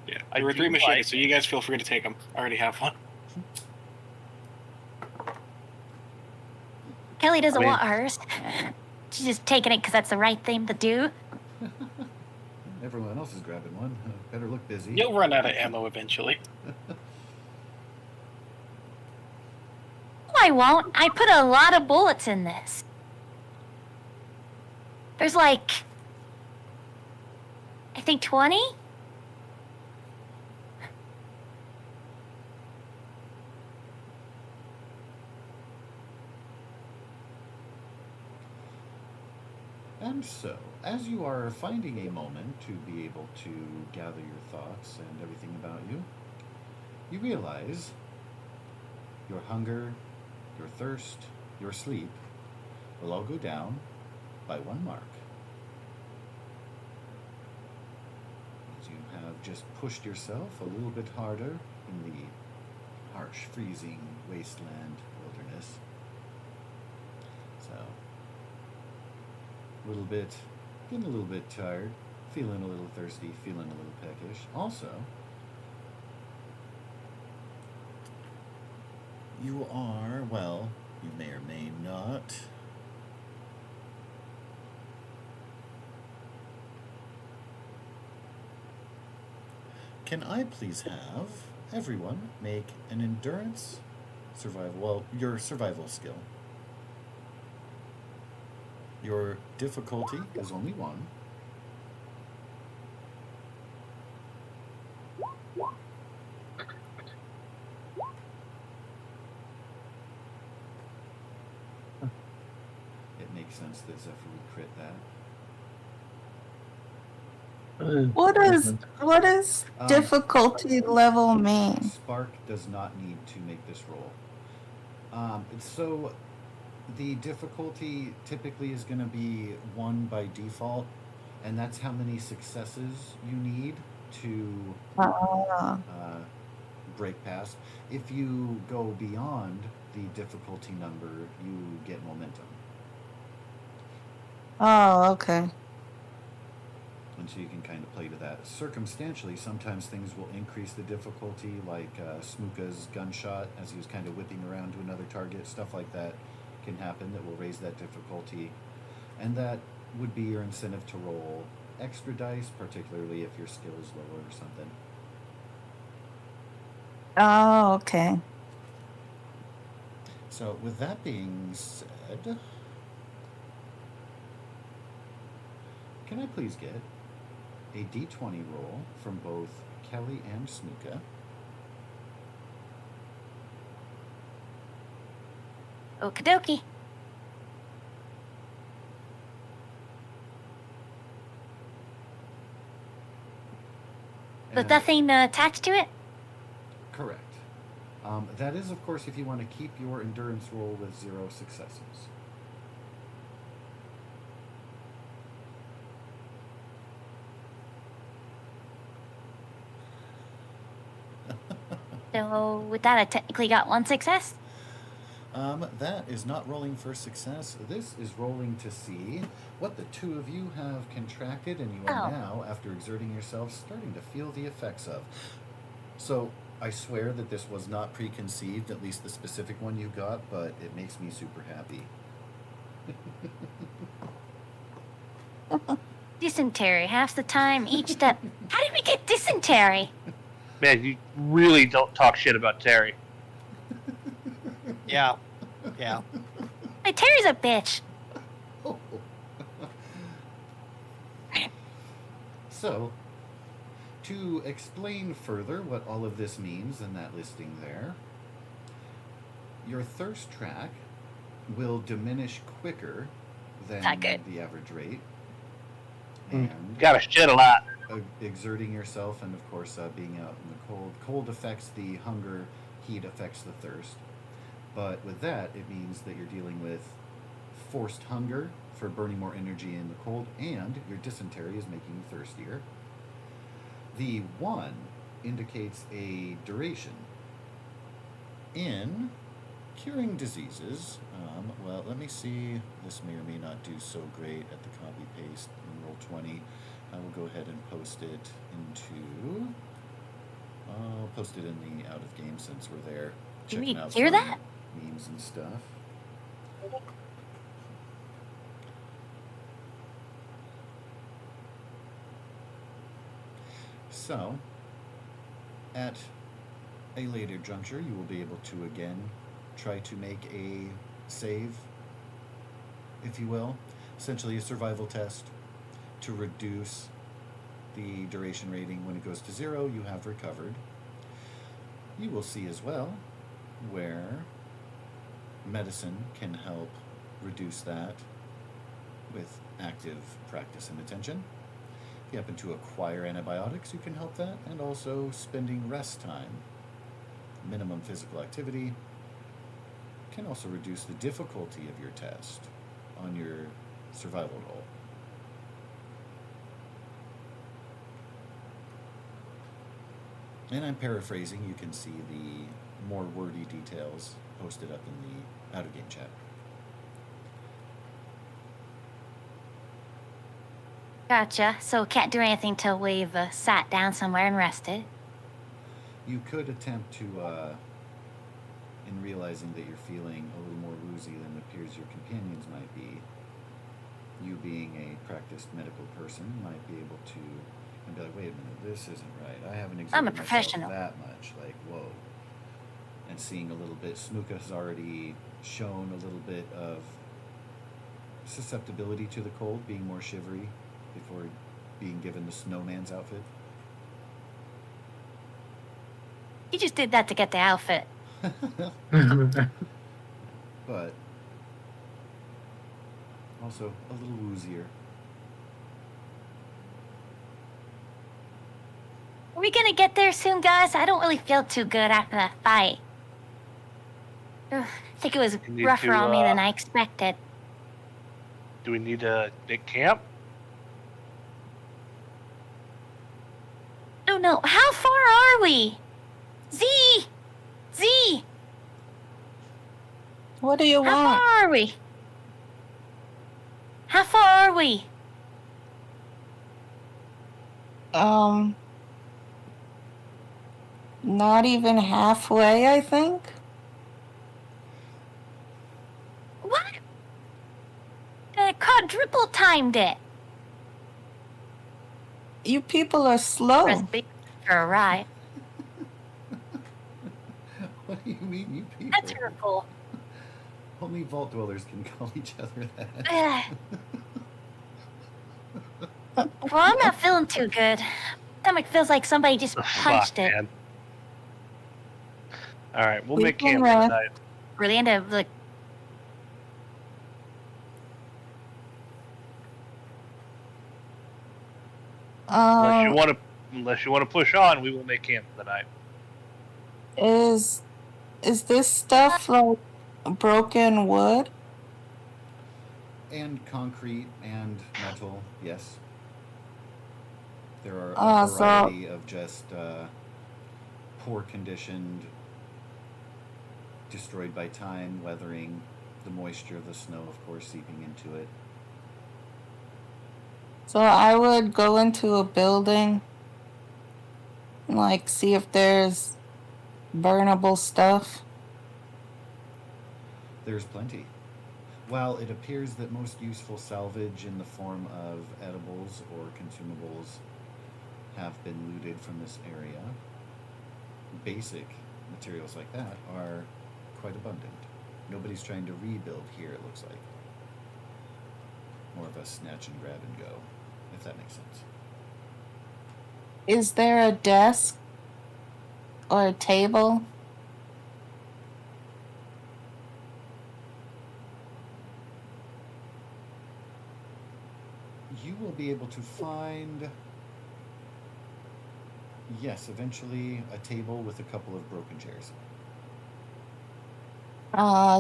Yeah, I there were do 3 machetes, like- so you guys feel free to take them. I already have one. Kelly doesn't I mean- want hers. She's just taking it because that's the right thing to do. Everyone else is grabbing one. Better look busy. You'll run out of ammo eventually. No, I won't. I put a lot of bullets in this. There's like, I think 20? And so, as you are finding a moment to be able to gather your thoughts and everything about you, you realize your hunger, your thirst, your sleep will all go down by 1 mark. As you have just pushed yourself a little bit harder in the harsh, freezing wasteland wilderness. So, getting a little bit tired, feeling a little thirsty, feeling a little peckish. Also, you are, well, you may or may not. Can I please have everyone make an endurance survival, well, your survival skill. Your difficulty is only 1. It makes sense that Zephyr would crit that. What does difficulty level mean? Spark does not need to make this roll. So the difficulty typically is going to be 1 by default, and that's how many successes you need to break past. If you go beyond the difficulty number, you get momentum. Oh, okay. And so you can kind of play to that. Circumstantially, sometimes things will increase the difficulty, like Smooka's gunshot as he was kind of whipping around to another target. Stuff like that can happen that will raise that difficulty. And that would be your incentive to roll extra dice, particularly if your skill is lower or something. Oh, okay. So with that being said, can I please get a d20 roll from both Kelly and Smooka? Okie dokie. But And- nothing attached to it? Correct. That is, of course, if you want to keep your endurance roll with 0 successes. So with that, I technically got 1 success. That is not rolling for success. This is rolling to see what the two of you have contracted, and you are Oh. now, after exerting yourselves, starting to feel the effects of. So, I swear that this was not preconceived, at least the specific one you got, but it makes me super happy. Dysentery, half the time, each step. How did we get dysentery? Man, you really don't talk shit about Terry. Yeah. Yeah. Hey, Terry's a bitch. Oh. So, to explain further what all of this means in that listing there, your thirst track will diminish quicker than Not good. the average rate. Mm. And Gotta shit a lot. exerting yourself and, of course, being out in the cold. Cold affects the hunger, heat affects the thirst. But with that, it means that you're dealing with forced hunger for burning more energy in the cold, and your dysentery is making you thirstier. The 1 indicates a duration. In curing diseases, well, let me see. This may or may not do so great at the copy paste in Roll20. I will go ahead and post it into. I'll post it in the out of game since we're there. Did we checking out hear some that? memes and stuff. So, at a later juncture, you will be able to again try to make a save, if you will, essentially a survival test to reduce the duration rating. When it goes to 0, you have recovered. You will see as well where medicine can help reduce that with active practice and attention. If you happen to acquire antibiotics, you can help that, and also spending rest time. Minimum physical activity can also reduce the difficulty of your test on your survival roll. And I'm paraphrasing, you can see the more wordy details posted up in the out-of-game chat. Gotcha. So can't do anything till we've sat down somewhere and rested. You could attempt to, in realizing that you're feeling a little more woozy than it appears your companions might be, you being a practiced medical person might be able to, and be like, wait a minute, this isn't right. I haven't exerted I'm a myself professional. that much. Like, whoa. And seeing a little bit, Smooka has already shown a little bit of susceptibility to the cold, being more shivery before being given the snowman's outfit. You just did that to get the outfit. But Also a little woozier. Are we gonna get there soon, guys? I don't really feel too good after that fight. Ugh, I think it was You need rougher to, on me than I expected. Do we need to make camp? Oh no, how far are we? Z! Z! What do you How want? far are we? How far are we? Not even halfway, I think. What? Quadruple timed it. You people are slow. Press B for a ride. What do you mean, you people? That's hurtful. Only vault dwellers can call each other that. Well, I'm not feeling too good. Stomach feels like somebody just punched it. Man. All right, we'll We make can camp rest. tonight. Really end up like Unless you want to push on, we will make camp tonight. Is this stuff like broken wood? And concrete and metal, yes. There are a So- variety of just poor conditioned, destroyed by time, weathering, the moisture of the snow, of course, seeping into it. So I would go into a building, like see if there's burnable stuff. There's plenty. While it appears that most useful salvage in the form of edibles or consumables have been looted from this area, basic materials like that are quite abundant. Nobody's trying to rebuild here, it looks like. More of a snatch and grab and go, if that makes sense. Is there a desk or a table? You will be able to find, yes, eventually a table with a couple of broken chairs.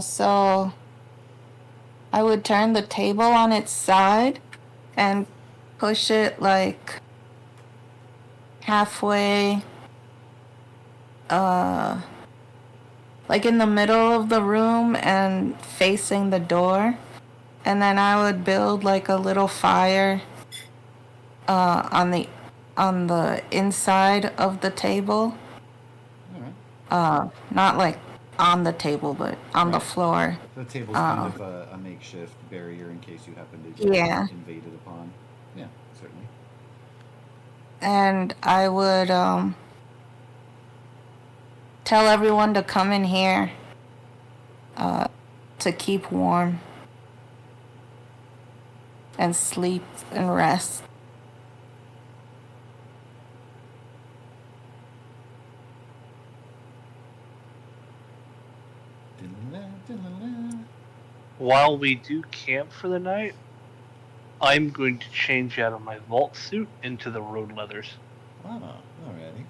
So I would turn the table on its side and push it like halfway, like in the middle of the room and facing the door. And then I would build like a little fire on the inside of the table. All right. Not like on the table, but on the Right. floor. The table's kind of a makeshift barrier in case you happen to get Yeah. invaded upon. Yeah, certainly. And I would tell everyone to come in here to keep warm and sleep and rest. Diddle-la, diddle-la. While we do camp for the night, I'm going to change out of my vault suit into the road leathers. Ah, alrighty.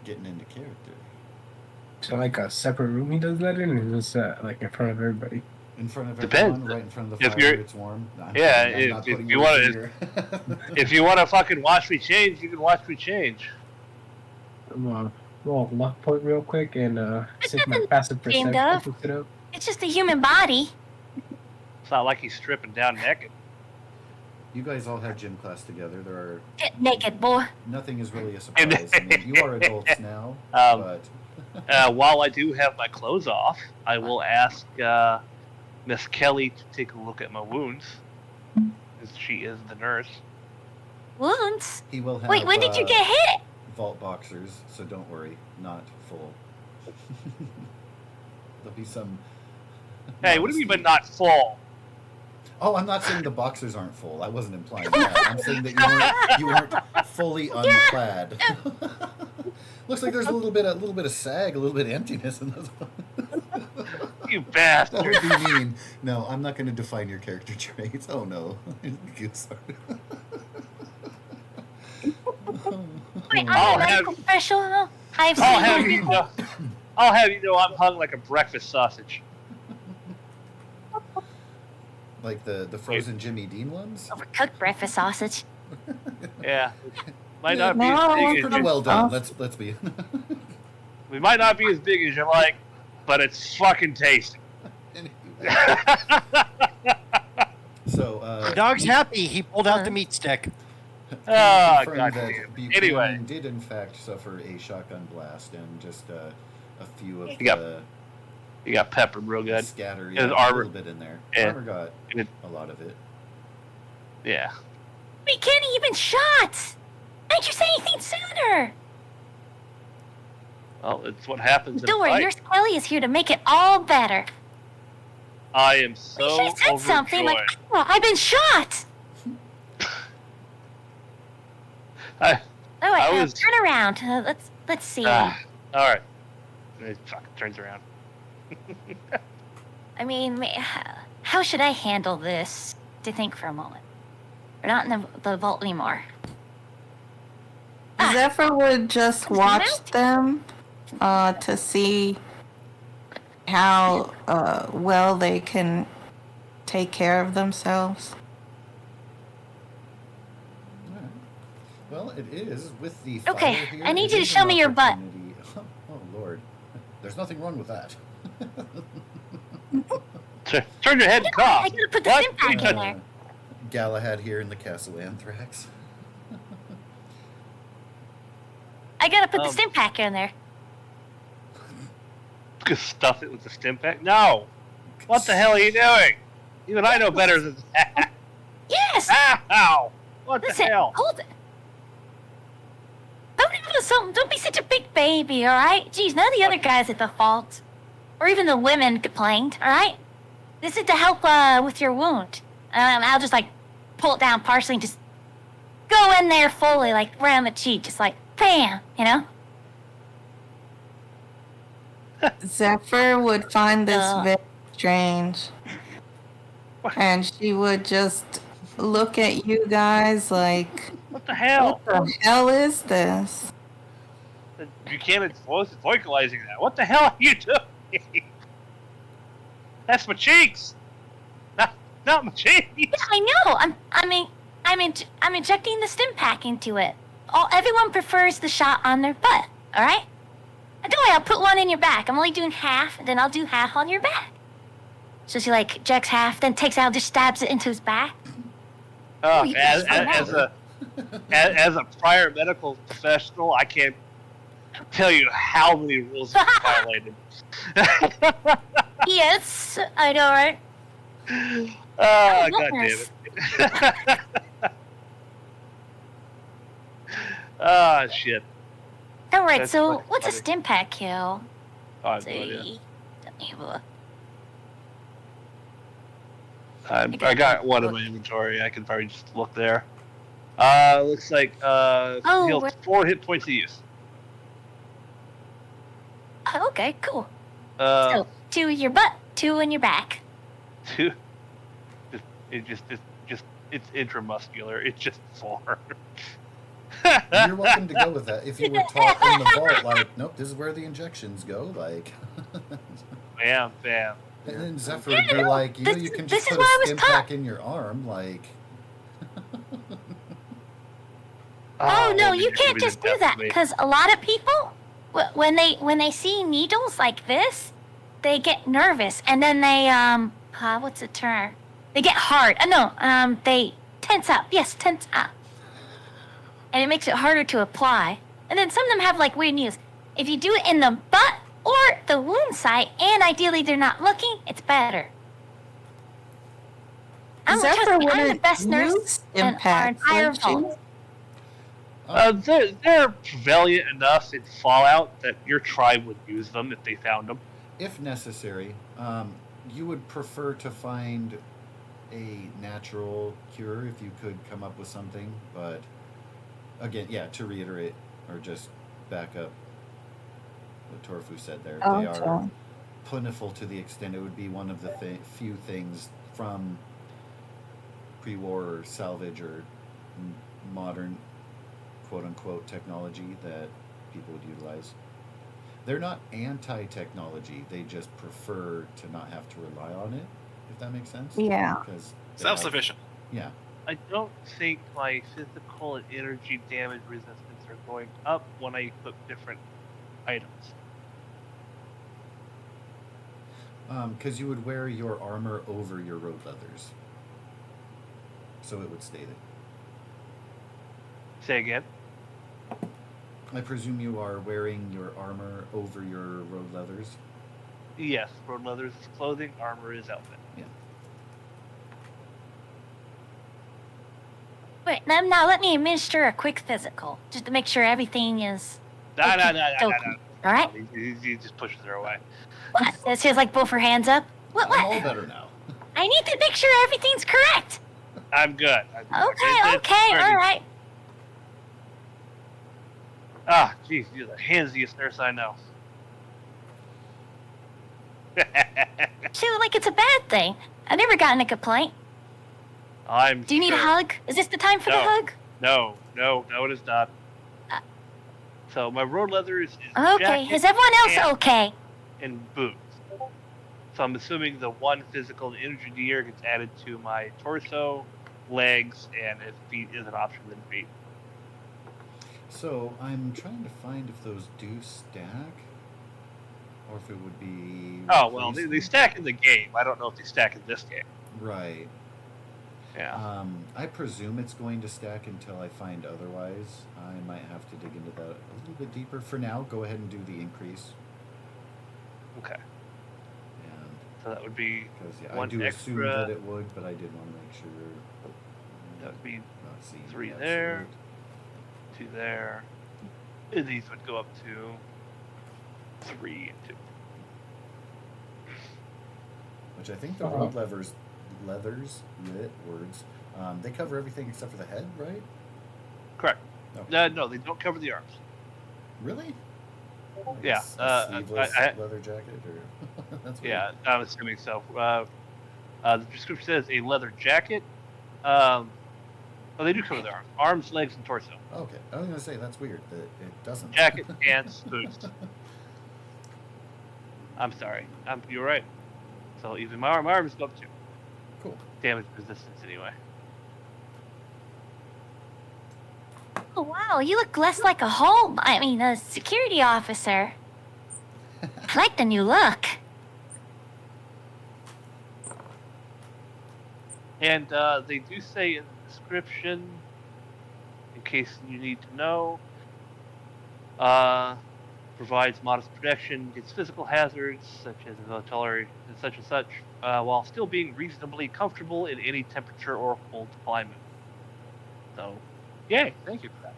Getting into character. So like a separate room he does that in, or is this like in front of everybody? In front of Depends. everyone, right in front of the If fire, you're- it's warm. I'm Yeah, kidding, I'm not if putting you words wanna- in your- If you want to fucking watch me change, you can watch me change. I'm gonna roll a luck point real quick and see if my passive Ashamed perception of. picks it up. it's just a human body. It's not like he's stripping down naked. You guys all had gym class together. There are Get naked, boy. nothing is really a surprise. I mean, you are adults now, Um, but While I do have my clothes off, I will ask Miss Kelly to take a look at my wounds, as she is the nurse. Wounds? he will have. Wait, when did you get hit? Vault boxers, so don't worry, not full. There'll be some. Hey, what do you mean by modesty. not full? Oh, I'm not saying the boxers aren't full. I wasn't implying that. I'm saying that you weren't fully unclad. Looks like there's a little bit of sag, a little bit of emptiness in those. You That bastard. would be mean. No, I'm not going to define your character traits. Oh no. Sorry. Wait, I'll I'm a medical have- professional. I've I'll seen have more you people. know. I'll have you know I'm hung like a breakfast sausage. Like the frozen Jimmy Dean ones? Overcooked breakfast sausage. Yeah. Might Yeah, not be as no, big as Pretty you, well done. Oh. Let's be. we might not be as big as you like, but it's fucking tasty. So, The dog's happy. He pulled out the meat stick. Ah, confirmed God that damn. Buchanan Anyway. did in fact suffer a shotgun blast and just a few of He got the You got peppered real good. scatter, His yeah, a armor- little bit in there. Yeah. Armor got It- a lot of it. Yeah. Wait, Kenny, you've been shot. Why didn't you say anything sooner? Well, it's what happens in a Don't worry, fight. your Kelly is here to make it all better. I am You so should have said overjoyed. something like, "Oh, I've been shot." I- Oh, wait, I was- turn around. Let's see. Ah, all right. It fucking turns around. I mean, how should I handle this? To think for a moment. We're not in the vault anymore. Ah. Zephyr would just Zoom watch out. them to see how well they can take care of themselves. Alright. Well, it is with the Okay, fire here, I need it you to is show an me your butt. opportunity- Oh Lord, there's nothing wrong with that. Turn your head and I cough. gotta put the What? stim pack in Uh, there. Galahad here in the Castle Anthrax. I gotta put the Um, stim pack in there. Just stuff it with the stim pack. No. What the hell are you doing? Even I know better than that. Yes. Ow! What the Listen, hell? hold it. Don't be such a big baby, all right? Geez, none of the other guys at the fault, or even the women complained, all right? This is to help with your wound. I'll just like pull it down partially and just go in there fully, like right on the cheek, just like bam, you know? Zephyr would find this Uh. very strange. What? And she would just look at you guys like, What the hell? what the hell is this? Buchanan's voice is vocalizing that. What the hell are you doing? That's my cheeks. Not my cheeks. Yeah, I know. I'm injecting the stim pack into it. Everyone prefers the shot on their butt. All right. And don't worry, I'll put one in your back. I'm only doing half, and then I'll do half on your back. So she like ejects half, then takes out, just stabs it into his back. Oh, you as, guys find as a prior medical professional, I can't tell you how many rules have been violated. Yes, I know, right? Oh, Oh, God damn goodness. it. Ah, shit. All right. That's So fucking what's a funny. stim pack kill? Oh, I Let's have no idea. see. Let me look. I got one in my inventory. I can probably just look there. Looks like heals where- 4 hit points of use. Oh, okay, cool. Uh, So 2 in your butt, 2 in your back. 2. It's intramuscular. It's just 4. You're welcome to go with that. If you were taught in the vault, like, nope, this is where the injections go, like. Bam, bam. And then Zephyr Yeah, would be no, like, you know, this- you can this just is put what I a was stim taught. pack in your arm, like. Oh, no, maybe you you're can't giving just it do death that to me. because a lot of people, when they see needles like this, they get nervous and then they what's the term? They get hard. They tense up. Yes, tense up, and it makes it harder to apply. And then some of them have like weird needles. If you do it in the butt or the wound site, and ideally they're not looking, it's better. Zephyr I'm the wouldn't best nurse use in our impact, entire would she? vault. They're prevalent enough in Fallout that your tribe would use them if they found them. If necessary, you would prefer to find a natural cure if you could come up with something, but again, yeah, to reiterate or just back up what Torfu said there, they are Okay. plentiful to the extent it would be one of the few things from pre-war salvage or modern quote-unquote technology that people would utilize. They're not anti-technology, they just prefer to not have to rely on it, if that makes sense. Yeah. Because Self-sufficient. yeah. I don't think my physical and energy damage resistance are going up when I equip different items. Because you would wear your armor over your road leathers, so it would stay there. Say again? I presume you are wearing your armor over your road leathers. Yes, road leathers is clothing, armor is outfit. Yeah. Wait, now let me administer a quick physical, just to make sure everything is. No. All right? He just pushes her away. What? She has like both her hands up. What? I'm all better now. I need to make sure everything's correct. I'm good. Okay, all right. Ah, jeez, you're the handsiest nurse I know. Shoot, like it's a bad thing. I've never gotten a complaint. Do you need a hug? Is this the time for the hug? No, it is not. So my road leather is Okay, jacket is everyone else okay? and boots. So I'm assuming the one physical and energy gear gets added to my torso, legs, and if feet is an option, then feet. So I'm trying to find if those do stack, or if it would be. Oh well, they stack in the game. I don't know if they stack in this game. Right. Yeah. I presume it's going to stack until I find otherwise. I might have to dig into that a little bit deeper. For now, go ahead and do the increase. Okay. And So that would be because one I do extra. assume that it would, but I did want to make sure. That would be Not seeing 3 the there. absolute. 2 there. And these would go up to 3 and 2. Which I think the road leathers, words, they cover everything except for the head, right? Correct. No. No, they don't cover the arms. Really? Yeah, A sleeveless I- leather jacket, or that's weird. Yeah, I'm assuming so. The description says a leather jacket. Oh, they do cover their arms, legs, and torso. Okay, I was gonna say that's weird that it doesn't. Jacket, pants, boots. I'm sorry. You're right. So even my arms go up to Cool. damage resistance anyway. Oh wow, you look less like a security officer. I like the new look. And they do say in the description, in case you need to know, provides modest protection against physical hazards such as volatility and such, while still being reasonably comfortable in any temperature or cold climate. So, yay! Thank you for that.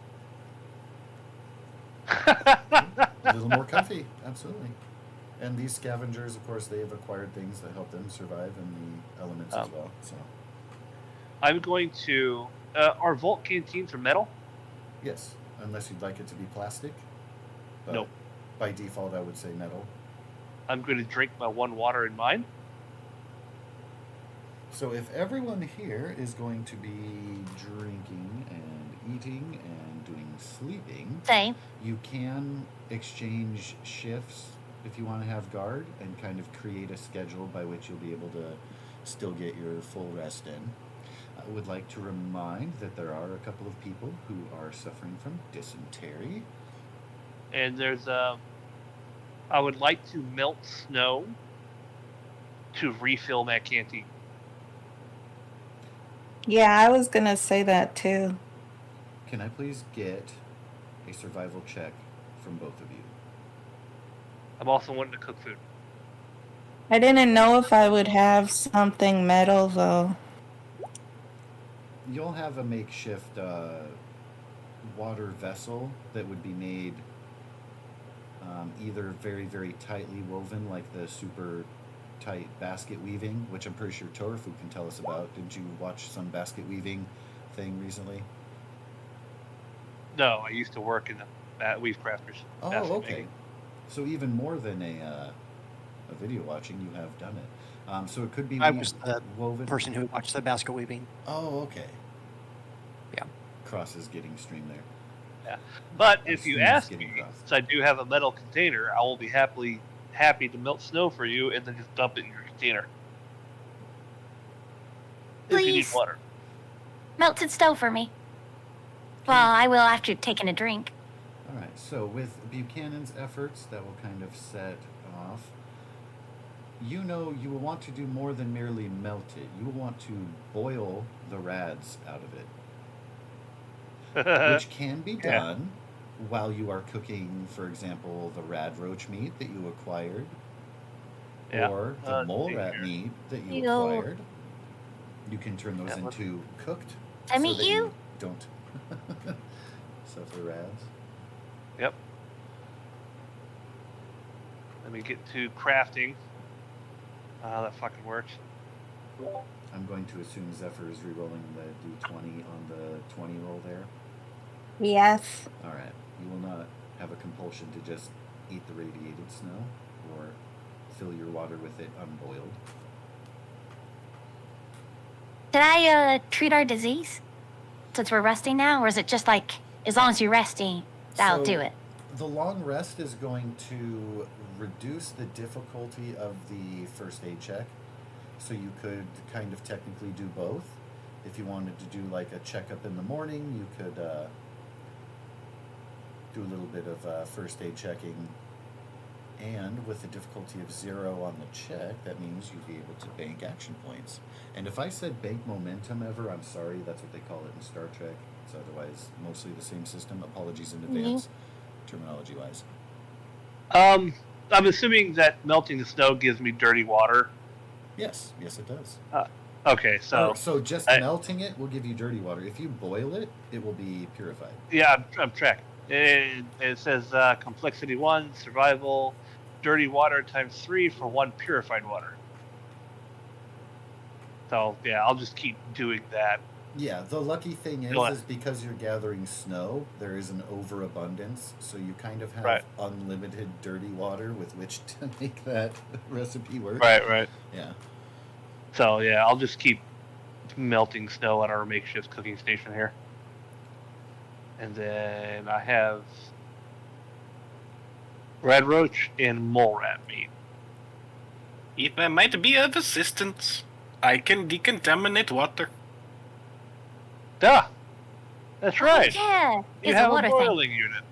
A little more comfy, absolutely. And these scavengers, of course, they have acquired things that help them survive in the elements as well. So, I'm going to. Our vault canteens are metal. yes, unless you'd like it to be plastic. But Nope. By default, I would say metal. I'm going to drink my 1 water in mine. So if everyone here is going to be drinking and eating and doing sleeping, Same. you can exchange shifts if you want to have guard and kind of create a schedule by which you'll be able to still get your full rest in. I would like to remind that there are a couple of people who are suffering from dysentery. And there's I would like to melt snow to refill my canteen. Yeah, I was gonna say that too. Can I please get a survival check from both of you? I'm also wanting to cook food. I didn't know if I would have something metal though. You'll have a makeshift water vessel that would be made either very, very tightly woven, like the super tight basket weaving, which I'm pretty sure Torufu can tell us about. Didn't you watch some basket weaving thing recently? No, I used to work in the weave crafters. Oh, basket okay. making. So even more than a a video watching, you have done it. So it could be I was the woven. person who watched the basket weaving. Oh, okay. Yeah. Cross is getting streamed there. Yeah. But And if you streams ask getting me, crossed. since I do have a metal container, I will be happy to melt snow for you and then just dump it in your container. If you need Please. water. Melted snow for me. Well, I will after taking a drink. All right. So with Buchanan's efforts, that will kind of set off. You know, you will want to do more than merely melt it. You will want to boil the rads out of it, which can be Yeah. done while you are cooking, for example, the rad roach meat that you acquired, Yeah. or the Let's mole see rat here. meat that you Ew. acquired. You can turn those Yeah, let's- into cooked. I so meet that you? don't suffer rads. Yep. Let me get to crafting. That fucking works. I'm going to assume Zephyr is rerolling the d20 on the 20 roll there. Yes. All right. You will not have a compulsion to just eat the radiated snow or fill your water with it unboiled. Did I treat our disease since we're resting now, or is it just like as long as you're resting, that'll So, do it? The long rest is going to reduce the difficulty of the first aid check. So you could kind of technically do both. If you wanted to do like a checkup in the morning, you could do a little bit of first aid checking. And with the difficulty of 0 on the check, that means you'd be able to bank action points. And if I said bank momentum ever, I'm sorry, that's what they call it in Star Trek. It's otherwise mostly the same system. Apologies in advance, terminology-wise. I'm assuming that melting the snow gives me dirty water. Yes, it does. Okay, so So just I- melting it will give you dirty water. If you boil it, it will be purified. yeah, I'm tracking. It says complexity 1, survival, dirty water times 3 for 1 purified water. So yeah, I'll just keep doing that. Yeah, the lucky thing Go on. is because you're gathering snow, there is an overabundance, so you kind of have Right. unlimited dirty water with which to make that recipe work. Right. Yeah. So yeah, I'll just keep melting snow at our makeshift cooking station here. And then I have red roach and mole rat meat. If I might be of assistance, I can decontaminate water. Duh! That's right. Yeah, You it's a have a water thing. boiling unit.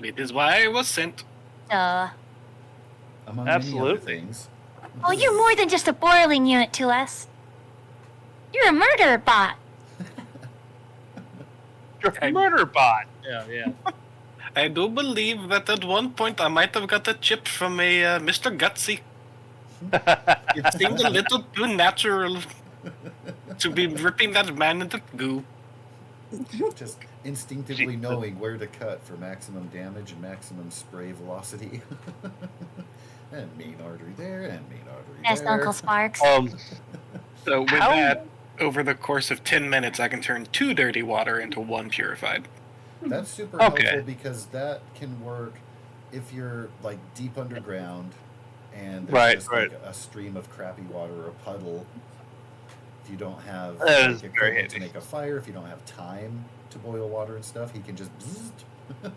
It is why I was sent. Among many other Absolutely. things. Oh, you're more than just a boiling unit to us. You're a murder bot. You're a murder bot. Yeah. I do believe that at one point I might have got a chip from a Mr. Gutsy. It seemed a little too natural to be ripping that man into goo. Just instinctively knowing where to cut for maximum damage and maximum spray velocity. And main artery there, and main artery Yes, there. Uncle Sparks. So with How- that, over the course of 10 minutes, I can turn 2 dirty water into 1 purified. That's super Okay. helpful because that can work if you're like deep underground and there's just Right. like a stream of crappy water or a puddle. If you don't have That like, is very equipment to handy. make a fire, if you don't have time to boil water and stuff, he can just bzzzt.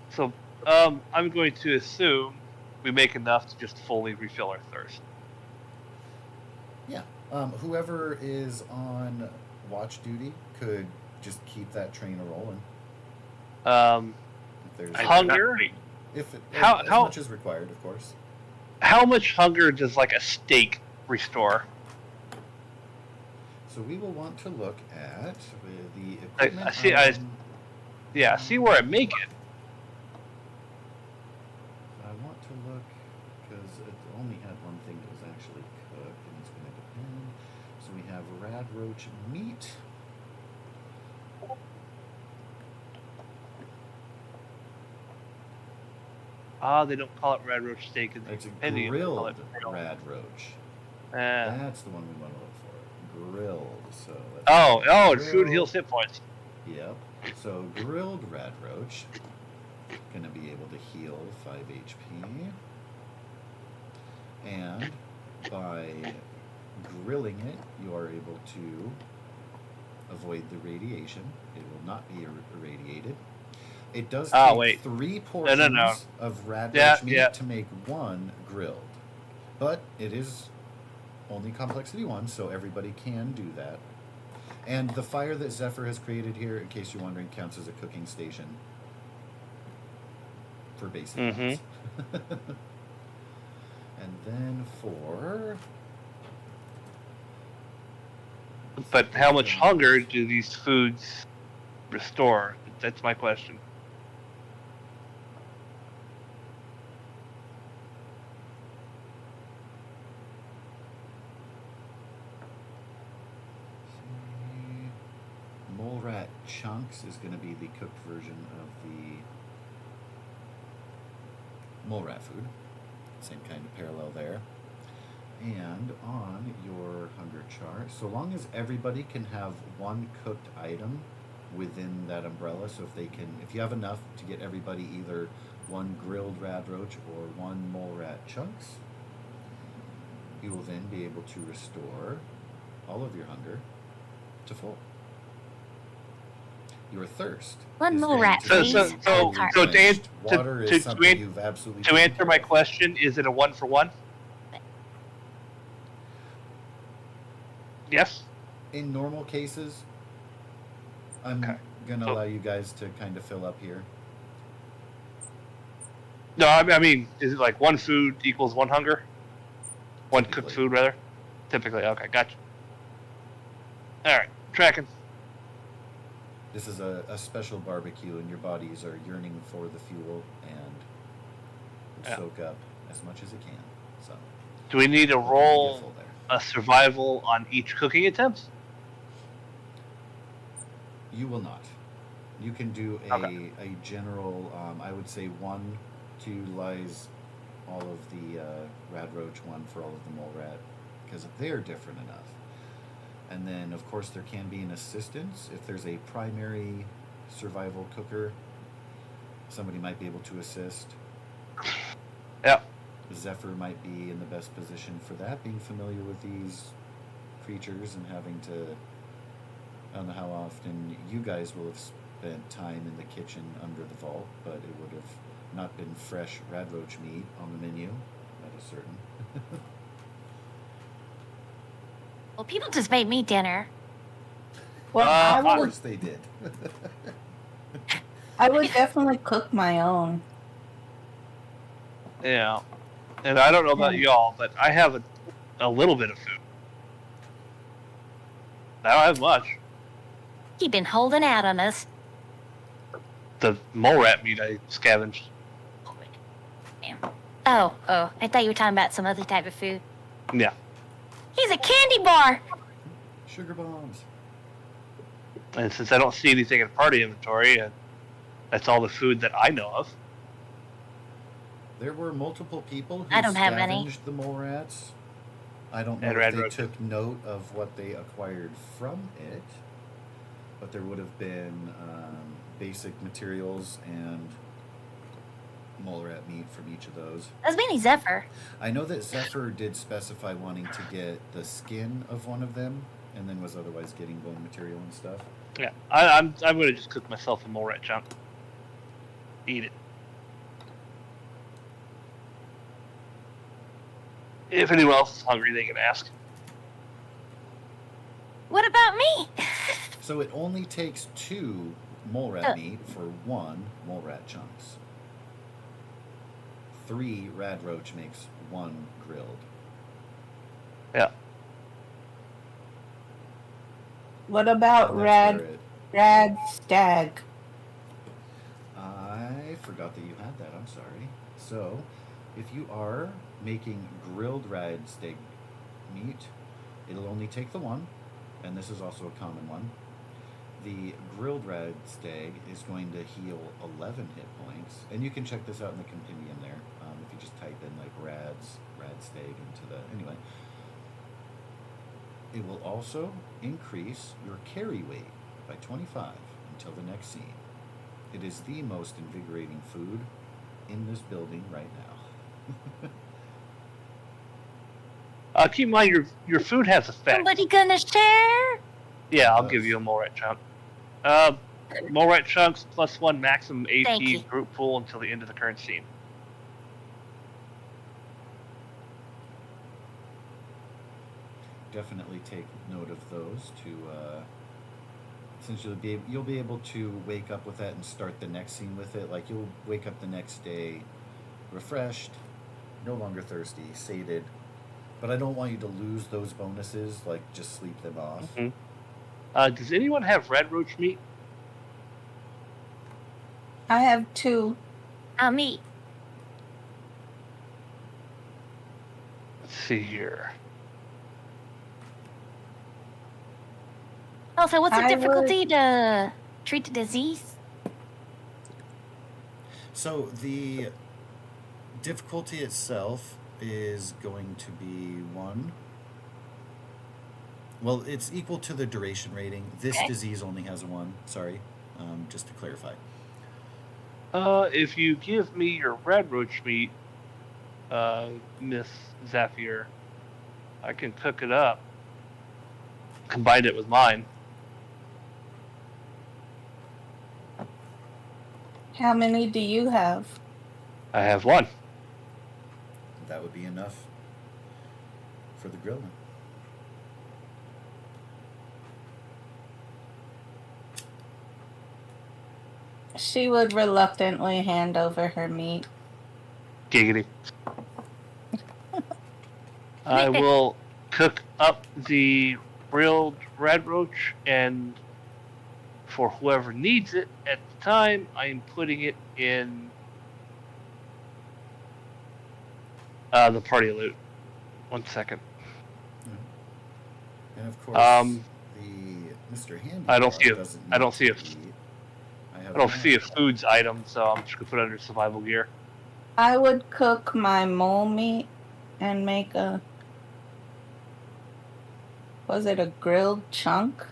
So I'm going to assume we make enough to just fully refill our thirst. Yeah. Whoever is on watch duty could just keep that train a rolling. If there's I Hunger? do not- if it, How- as how- much as required, of course. How much hunger does like a steak restore? So we will want to look at the I equipment. see- Yeah, see where I make it. I want to look because it only had one thing that was actually cooked, and it's going to depend. So we have rad roach meat. They don't call it red roach steak in the It's a compendium, they call grilled it grilled. rad roach. Eh. That's the one we want to look for. Grilled. So let's Oh, grill. food heals hit points. Yep. So grilled rad roach. Gonna be able to heal 5 HP. And by grilling it, you are able to avoid the radiation. It will not be irradiated. It does take 3 portions of rad roach meat to make one grilled. But it is only complexity 1, so everybody can do that. And the fire that Zephyr has created here, in case you're wondering, counts as a cooking station for basic needs. And then for... But how much hunger do these foods restore? That's my question. Mole rat chunks is going to be the cooked version of the mole rat food. Same kind of parallel there. And on your hunger chart, so long as everybody can have one cooked item within that umbrella, so if you have enough to get everybody either one grilled rad roach or one mole rat chunks, you will then be able to restore all of your hunger to full. Your thirst. One is mole going rat, to please. be replenished. Water is something you've absolutely to answer my question, is it a 1-for-1? Yes. In normal cases, I'm gonna allow you guys to kind of fill up here. No, I mean, is it like one food equals one hunger? One cooked food, rather? Typically, okay, gotcha. Alright, tracking. This is a special barbecue, and your bodies are yearning for the fuel and will soak up as much as it can. So, do we need to roll a survival on each cooking attempt? You will not. You can do a general, I would say 1 to utilize all of the rad roach, 1 for all of the mole rat, because they're different enough. And then, of course, there can be an assistance. If there's a primary survival cooker, somebody might be able to assist. Yeah. Zephyr might be in the best position for that, being familiar with these creatures and having to... I don't know how often you guys will have spent time in the kitchen under the vault, but it would have not been fresh rad roach meat on the menu. That is certain. Well, people just made me dinner. Well, of course they did. I would definitely cook my own. Yeah. And I don't know about y'all, but I have a little bit of food. I don't have much. You've been holding out on us. The mole rat meat I scavenged. Damn. Oh, I thought you were talking about some other type of food. Yeah. He's a candy bar! Sugar bombs. And since I don't see anything in party inventory, that's all the food that I know of. There were multiple people who I don't have any. scavenged the mole rats. I don't know And if rad they roaches. took note of what they acquired from it, but there would have been basic materials and mole rat meat from each of those. That's mainly Zephyr. I know that Zephyr did specify wanting to get the skin of one of them, and then was otherwise getting bone material and stuff. Yeah. I'm going to just cook myself a mole rat chunk. Eat it. If anyone else is hungry, they can ask. What about me? So it only takes 2 mole rat meat for 1 mole rat chunks. 3 rad roach makes 1 grilled. Yeah. What about And that's where rad stag? I forgot that you had that. I'm sorry. So, if you are making grilled rad stag meat, it'll only take the 1, and this is also a common one. The grilled rad stag is going to heal 11 hit points, and you can check this out in the compendium there. If you just type in like rad stag into the anyway. It will also increase your carry weight by 25 until the next scene. It is the most invigorating food in this building right now. Keep in mind your food has effect. Somebody gonna share? Yeah, I'll It give does. you a Molrat chunk. Molrat chunks +1 maximum Thank you. AP group pool until the end of the current scene. Definitely take note of those to since you'll be able to wake up with that and start the next scene with it. Like you'll wake up the next day refreshed, no longer thirsty, sated. But I don't want you to lose those bonuses, like just sleep them off. Mm-hmm. Does anyone have red roach meat? I have 2. Me. Let's see here. Also, what's the I difficulty to treat the disease? So the difficulty itself is going to be 1. Well, it's equal to the duration rating. This Okay. disease only has a 1. Sorry, just to clarify. If you give me your red roach meat, Miss Zephyr, I can cook it up, combine it with mine. How many do you have? I have 1. That would be enough for the grilling. She would reluctantly hand over her meat. Giggity. I will cook up the grilled red roach, and for whoever needs it at the time, I am putting it in the party loot. 1 second. And of course, the Mr. Handy I don't see a- doesn't I don't need see to a- eat. I don't see a foods item, so I'm just gonna put it under survival gear. I would cook my mole meat and make a. Was it a grilled chunk?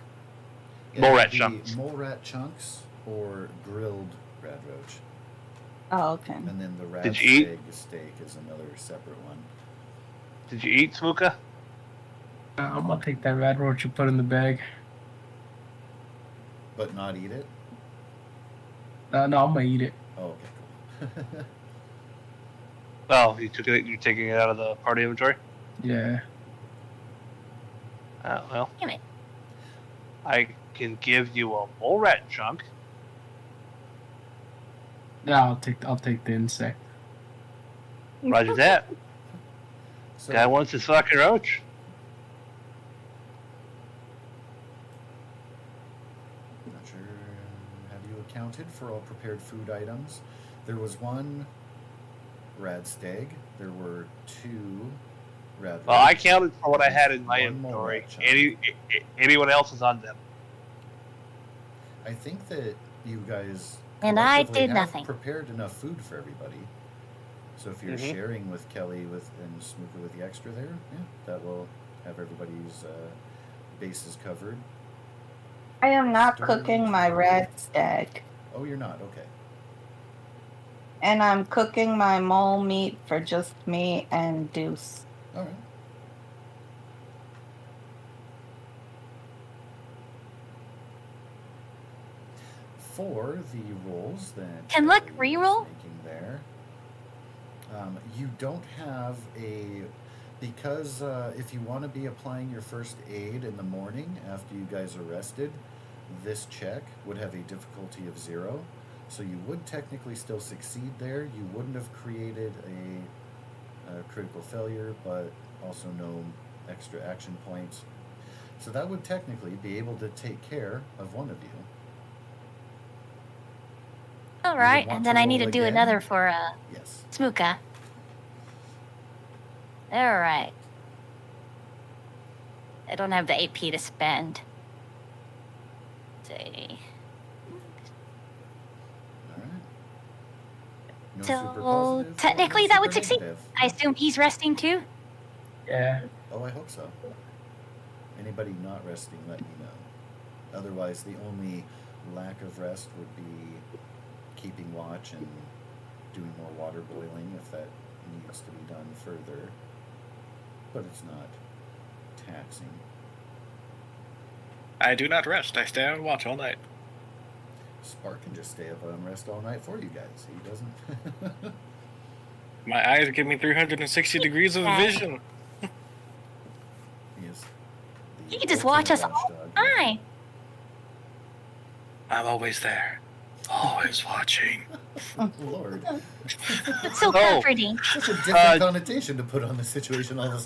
Mole rat the chunks. Mole rat chunks or grilled red roach. Oh, okay. And then the rat Did you eat? steak is another separate one. Did you eat, Smuka? I'm gonna take that red roach you put in the bag. But not eat it? No, I'm gonna eat it. Oh, okay, cool. Oh, you took it. You're taking it out of the party inventory. Yeah. Oh well. Damn it. I can give you a mole rat chunk. Yeah, I'll take the insect. Roger that. So, Guy wants his fucking roach. not sure. Have you accounted for all prepared food items? There was 1 rad stag. There were 2 rad. Well, I roach. counted for what I had in my One mole inventory. rat chunk. Anyone else is on them. I think that you guys And I collectively did have nothing. prepared enough food for everybody. So if you're Mhm. sharing with Kelly and Smooka with the extra there, yeah, that will have everybody's bases covered. I am not Storage. cooking my red stag. Oh, you're not? Okay. And I'm cooking my mole meat for just me and Deuce. All right. For the rolls that Can Luck Kelly is reroll? making there, you don't have a because if you want to be applying your first aid in the morning after you guys are rested, this check would have a difficulty of 0. So you would technically still succeed there. You wouldn't have created a critical failure, but also no extra action points. So that would technically be able to take care of one of you. All right, want and then to I need roll to do again? another for Yes. Smooka. All right. I don't have the AP to spend. Let's see. All right. No So, super positive, technically no that would super succeed. negative. I assume he's resting too? Yeah. Oh, I hope so. Anybody not resting, let me know. Otherwise, the only lack of rest would be keeping watch and doing more water boiling if that needs to be done further. but it's not taxing. I do not rest. I stay on watch all night. Spark can just stay up on rest all night for you guys. He doesn't. My eyes give me 360 degrees of vision. He is You can just watch us all watchdog. the time. I'm always there. Always watching. Lord. It's so Oh. comforting. Such a different connotation to put on the situation all of a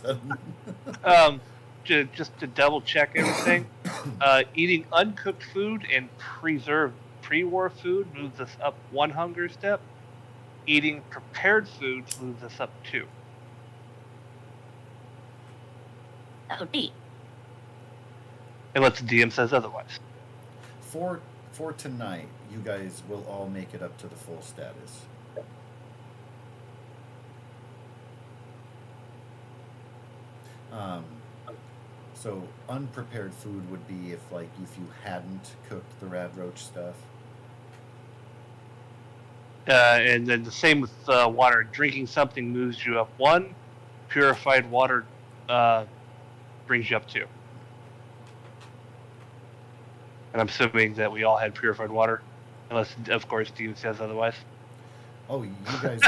sudden. Just to double check everything, eating uncooked food and preserved pre-war food moves us up 1 hunger step. Eating prepared foods moves us up 2. Oh, neat. Unless the DM says otherwise. For tonight, you guys will all make it up to the full status. So unprepared food would be if you hadn't cooked the rad roach stuff. And then the same with water. Drinking something moves you up 1. Purified water brings you up 2. And I'm assuming that we all had purified water, unless, of course, Steven says otherwise. Oh, you guys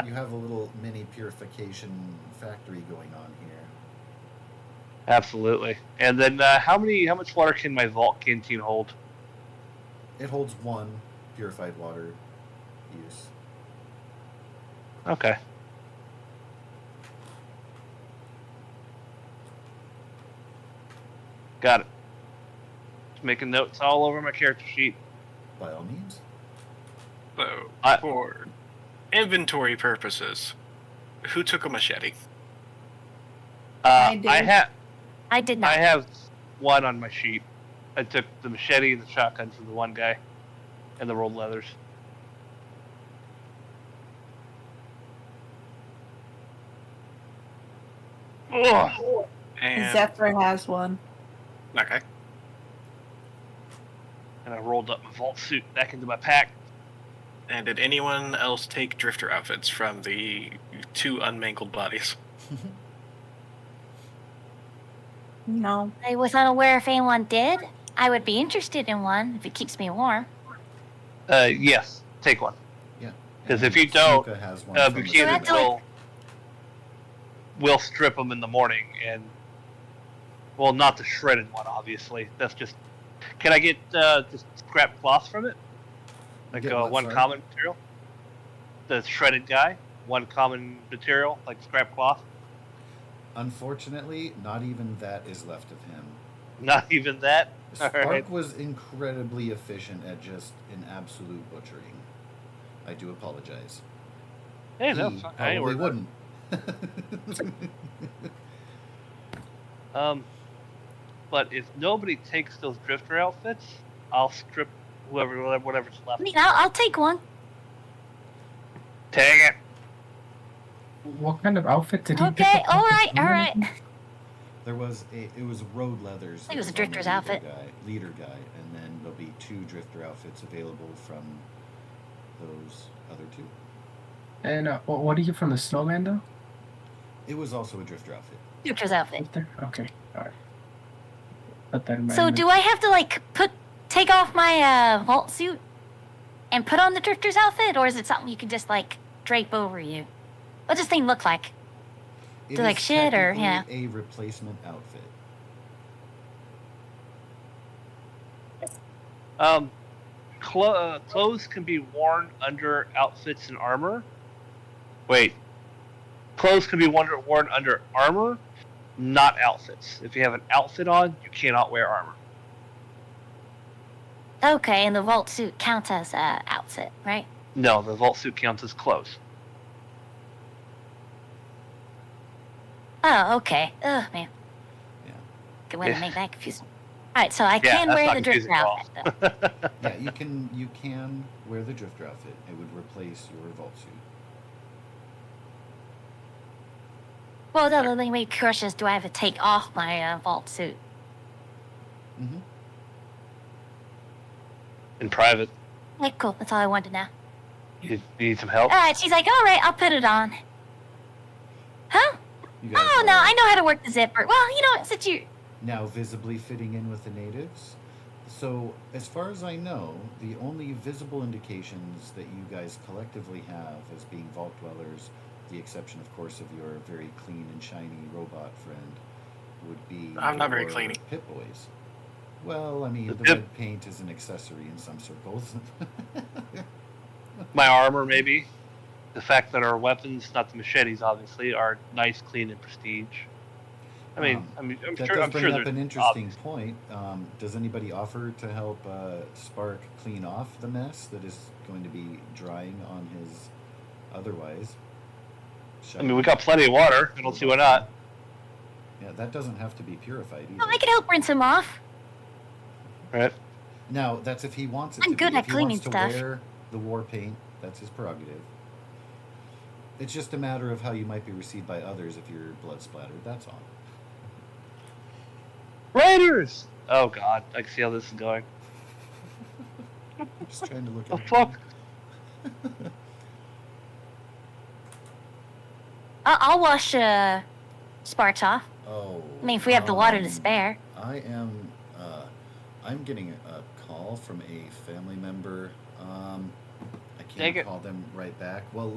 you have a little mini purification factory going on here. Absolutely. And then how much water can my vault canteen hold? It holds 1 purified water use. Okay. Got it. Just making notes all over my character sheet. By all means. So, I- for inventory purposes, who took a machete? I did. I did not. I have 1 on my sheet. I took the machete and the shotgun from the one guy, and the rolled leathers. Ugh. And Zephyr has one. okay. And I rolled up my vault suit back into my pack. And did anyone else take drifter outfits from the 2 unmangled bodies? No. I was unaware if anyone did. I would be interested in one if it keeps me warm. Yes, take one. Yeah. 'Cause And if you don't, Suka has one from the Buchanan that's like- will strip them in the morning, and well, not the shredded one, obviously. That's just. Can I get just scrap cloth from it? Like Get what, one sorry? common material. The shredded guy, one common material, like scrap cloth. Unfortunately, not even that is left of him. Not even that. Spark Alright. was incredibly efficient at just an absolute butchering. I do apologize. Hey, no, He I ain't probably worried about wouldn't. it. But if nobody takes those drifter outfits, I'll strip whatever's I left. mean, I'll take one. Take it. What kind of outfit did he pick Okay, up? all right. It was road leathers. think it was a that on the drifter's leader outfit. leader guy, and then there'll be 2 drifter outfits available from those other 2. And what do you get from the snowman though? It was also a drifter outfit. Drifter's outfit. Is there? Okay, all right. Put that in my So do I have to take off my vault suit and put on the drifter's outfit, or is it something you can just drape over you? What does this thing look like? It Do like is shit or, yeah. technically a replacement outfit. Clothes can be worn under outfits and armor. Wait. Clothes can be worn under armor, not outfits. If you have an outfit on, you cannot wear armor. Okay, and the vault suit counts as outfit, right? No, the vault suit counts as clothes. Oh, okay. Ugh, man. Yeah. Good way Yeah. to make that confusing. All right, so I Yeah, can that's wear not the drifter confusing at all. outfit, though. Yeah, you can wear the drifter outfit. It would replace your vault suit. Well, the other thing maybe curious is, do I have to take off my vault suit? Mm-hmm. In private, Okay, cool. That's all I wanted to know. you need some help. All right, she's like, all right, I'll put it on. Huh? You guys Oh, no, are I know how to work the zipper. Well, you know, since you... now visibly fitting in with the natives. So, as far as I know, the only visible indications that you guys collectively have as being vault dwellers, the exception, of course, of your very clean and shiny robot friend, would be I'm not very your cleany. Pip Boys. Well, I mean, The the Pip- red paint is an accessory in some circles. My armor, maybe. The fact that our weapons, not the machetes, obviously, are nice, clean, and prestige. I'm that sure. does I'm bring sure up there's an interesting obvious- point. Does anybody offer to help Spark clean off the mess that is going to be drying on his otherwise? I mean, we got plenty of water. I don't see why not. Yeah, that doesn't have to be purified either. Oh, I can help rinse him off. Right. Now, that's if he wants it I'm to good be. at If he cleaning wants to stuff. wear the war paint, that's his prerogative. It's just a matter of how you might be received by others if you're blood splattered, that's all. Raiders! Oh god, I can see how this is going. I'm just trying to look The at fuck? I'll wash Sparks off. Oh. I mean, if we have the water to spare. I'm getting a call from a family member. I Take can't it. call them right back. Well,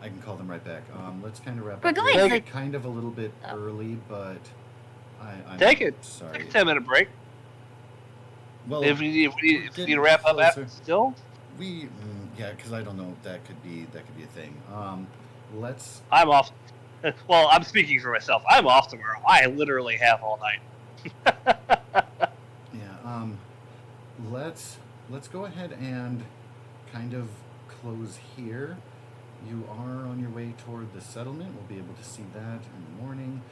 I can call them right back. Let's kind of wrap We're up. going here. to- It's kind of a little bit Oh. early, but I'm Take it. sorry. Take a 10-minute break. Well, If we need we're to getting wrap up closer. after still, Yeah, because I don't know. That could be a thing. Let's. I'm off. Well, I'm speaking for myself. I'm off tomorrow. I literally have all night. Yeah. Let's go ahead and kind of close here. You are on your way toward the settlement. We'll be able to see that in the morning.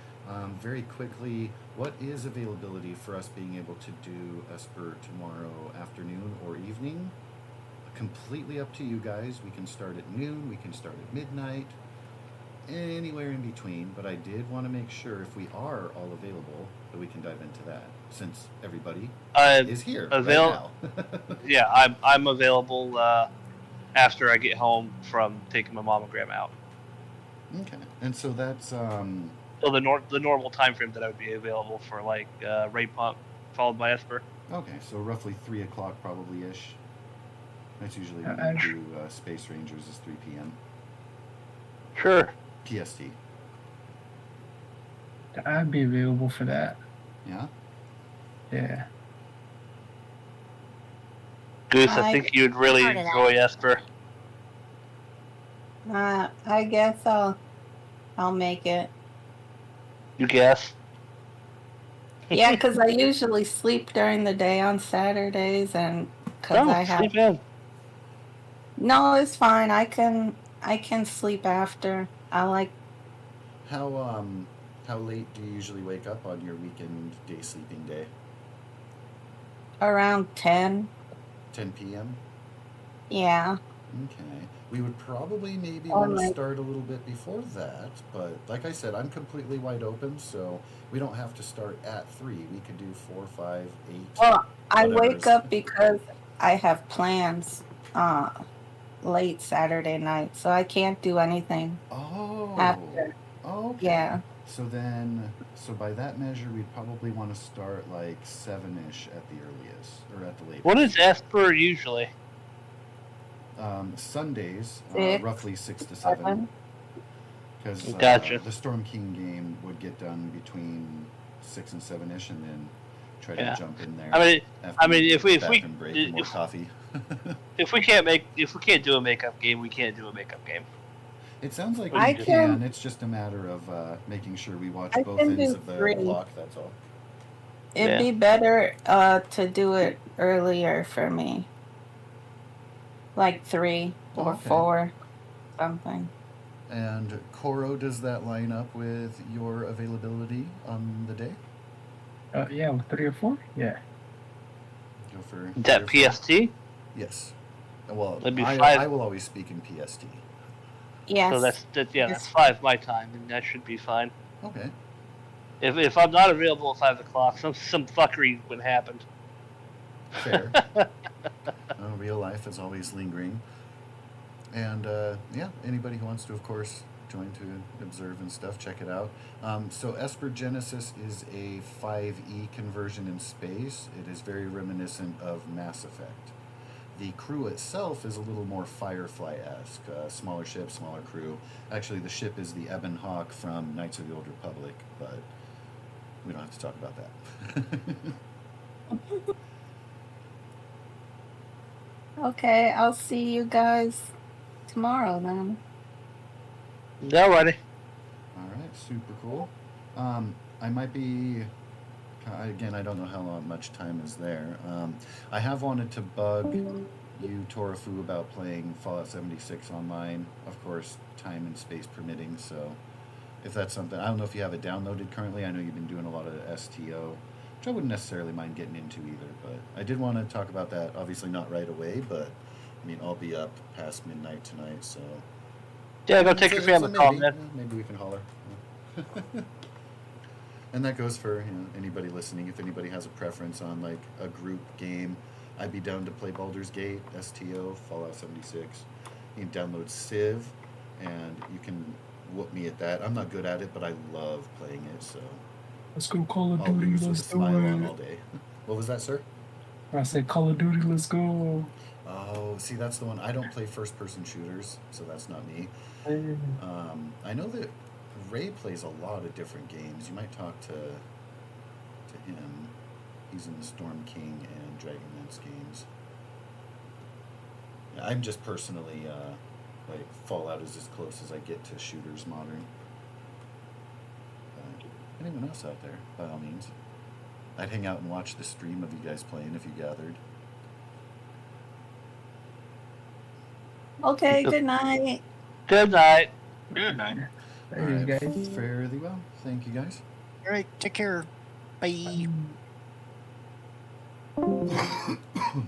Very quickly, what is availability for us being able to do Esper tomorrow afternoon or evening? Completely up to you guys. We can start at noon. We can start at midnight. Anywhere in between. But I did want to make sure if we are all available that we can dive into that since everybody is here right now. Yeah, I'm available after I get home from taking my mom and grandma out. Okay. And so that's So the normal time frame that I would be available for like Ray Pump followed by Esper. okay, so roughly 3 o'clock probably ish. That's usually when I- we do Space Rangers is 3 p.m. Sure. PST. I'd be available for that. Yeah? Yeah. Goose, I think you'd really Part of that. enjoy Esper. I guess I'll make it. You guess? Yeah, because I usually sleep during the day on Saturdays, and because No, I have sleep in. no, it's fine. I can sleep after. I like How late do you usually wake up on your weekend day sleeping day? around 10. 10 p.m. Yeah. Okay. We would probably maybe Or want to like- start a little bit before that, but like I said, I'm completely wide open, so we don't have to start at 3. We could do 4, 5, 8. Well, I Whatever's- wake up because I have plans late Saturday night, so I can't do anything Oh. after. Okay. Yeah. So by that measure, we'd probably want to start like 7-ish at the earliest, or at the latest. What is Esper usually? Sundays, 6, roughly 6 to 7. 7. Gotcha. Because the Storm King game would get done between 6 and 7-ish, and then try Yeah. to jump in there. I mean, after if we bathroom break and more if- coffee. if we can't do a makeup game, we can't do a makeup game. It sounds like we I can. can- It's just a matter of making sure we watch I both can ends do of the 3. clock. That's all. It'd Yeah. be better to do it earlier for me. Like 3 or Okay. 4, something. And Koro, does that line up with your availability on the day? Yeah, with 3 or 4? Yeah. Go for Is that 3 or 4? PST? Yes. Well, That'd be 5. I will always speak in PST. Yes. So that's Yes. 5 my time, and that should be fine. Okay. If I'm not available at 5 o'clock, some fuckery would happen. Fair. Real life is always lingering. And yeah, anybody who wants to, of course, join to observe and stuff, check it out. So Esper Genesis is a 5e conversion in space. It is very reminiscent of Mass Effect. The crew itself is a little more Firefly-esque. Smaller ship, smaller crew. Actually, the ship is the Ebon Hawk from Knights of the Old Republic, but we don't have to talk about that. Okay, I'll see you guys tomorrow then. Alrighty. All right, super cool. I might be. Again, I don't know how much time is there. I have wanted to bug you, Torafu, about playing Fallout 76 online. Of course, time and space permitting. So, if that's something, I don't know if you have it downloaded currently. I know you've been doing a lot of STO, which I wouldn't necessarily mind getting into either. But I did want to talk about that. Obviously, not right away, but I mean, I'll be up past midnight tonight, so. Yeah, go take your family call, maybe. man. Yeah, maybe we can holler. And that goes for anybody listening. If anybody has a preference on like a group game, I'd be down to play Baldur's Gate, STO, Fallout 76. You can download Civ, and you can whoop me at that. I'm not good at it, but I love playing it, so Let's go Call of I'll Duty. lose with a Let's do smile on it. all day. What was that, sir? I said Call of Duty. Let's go. Oh, see, that's the one. I don't play first-person shooters, so that's not me. Hey. I know that Ray plays a lot of different games. You might talk to him. He's in the Storm King and Dragonlance games. Yeah, I'm just personally like Fallout is as close as I get to shooters modern. Anyone else out there, by all means, I'd hang out and watch the stream of you guys playing if you gathered. Okay, good night. Good night. Good night. Hey, All right, guys. fairly well. Thank you, guys. All right, take care. Bye. Bye.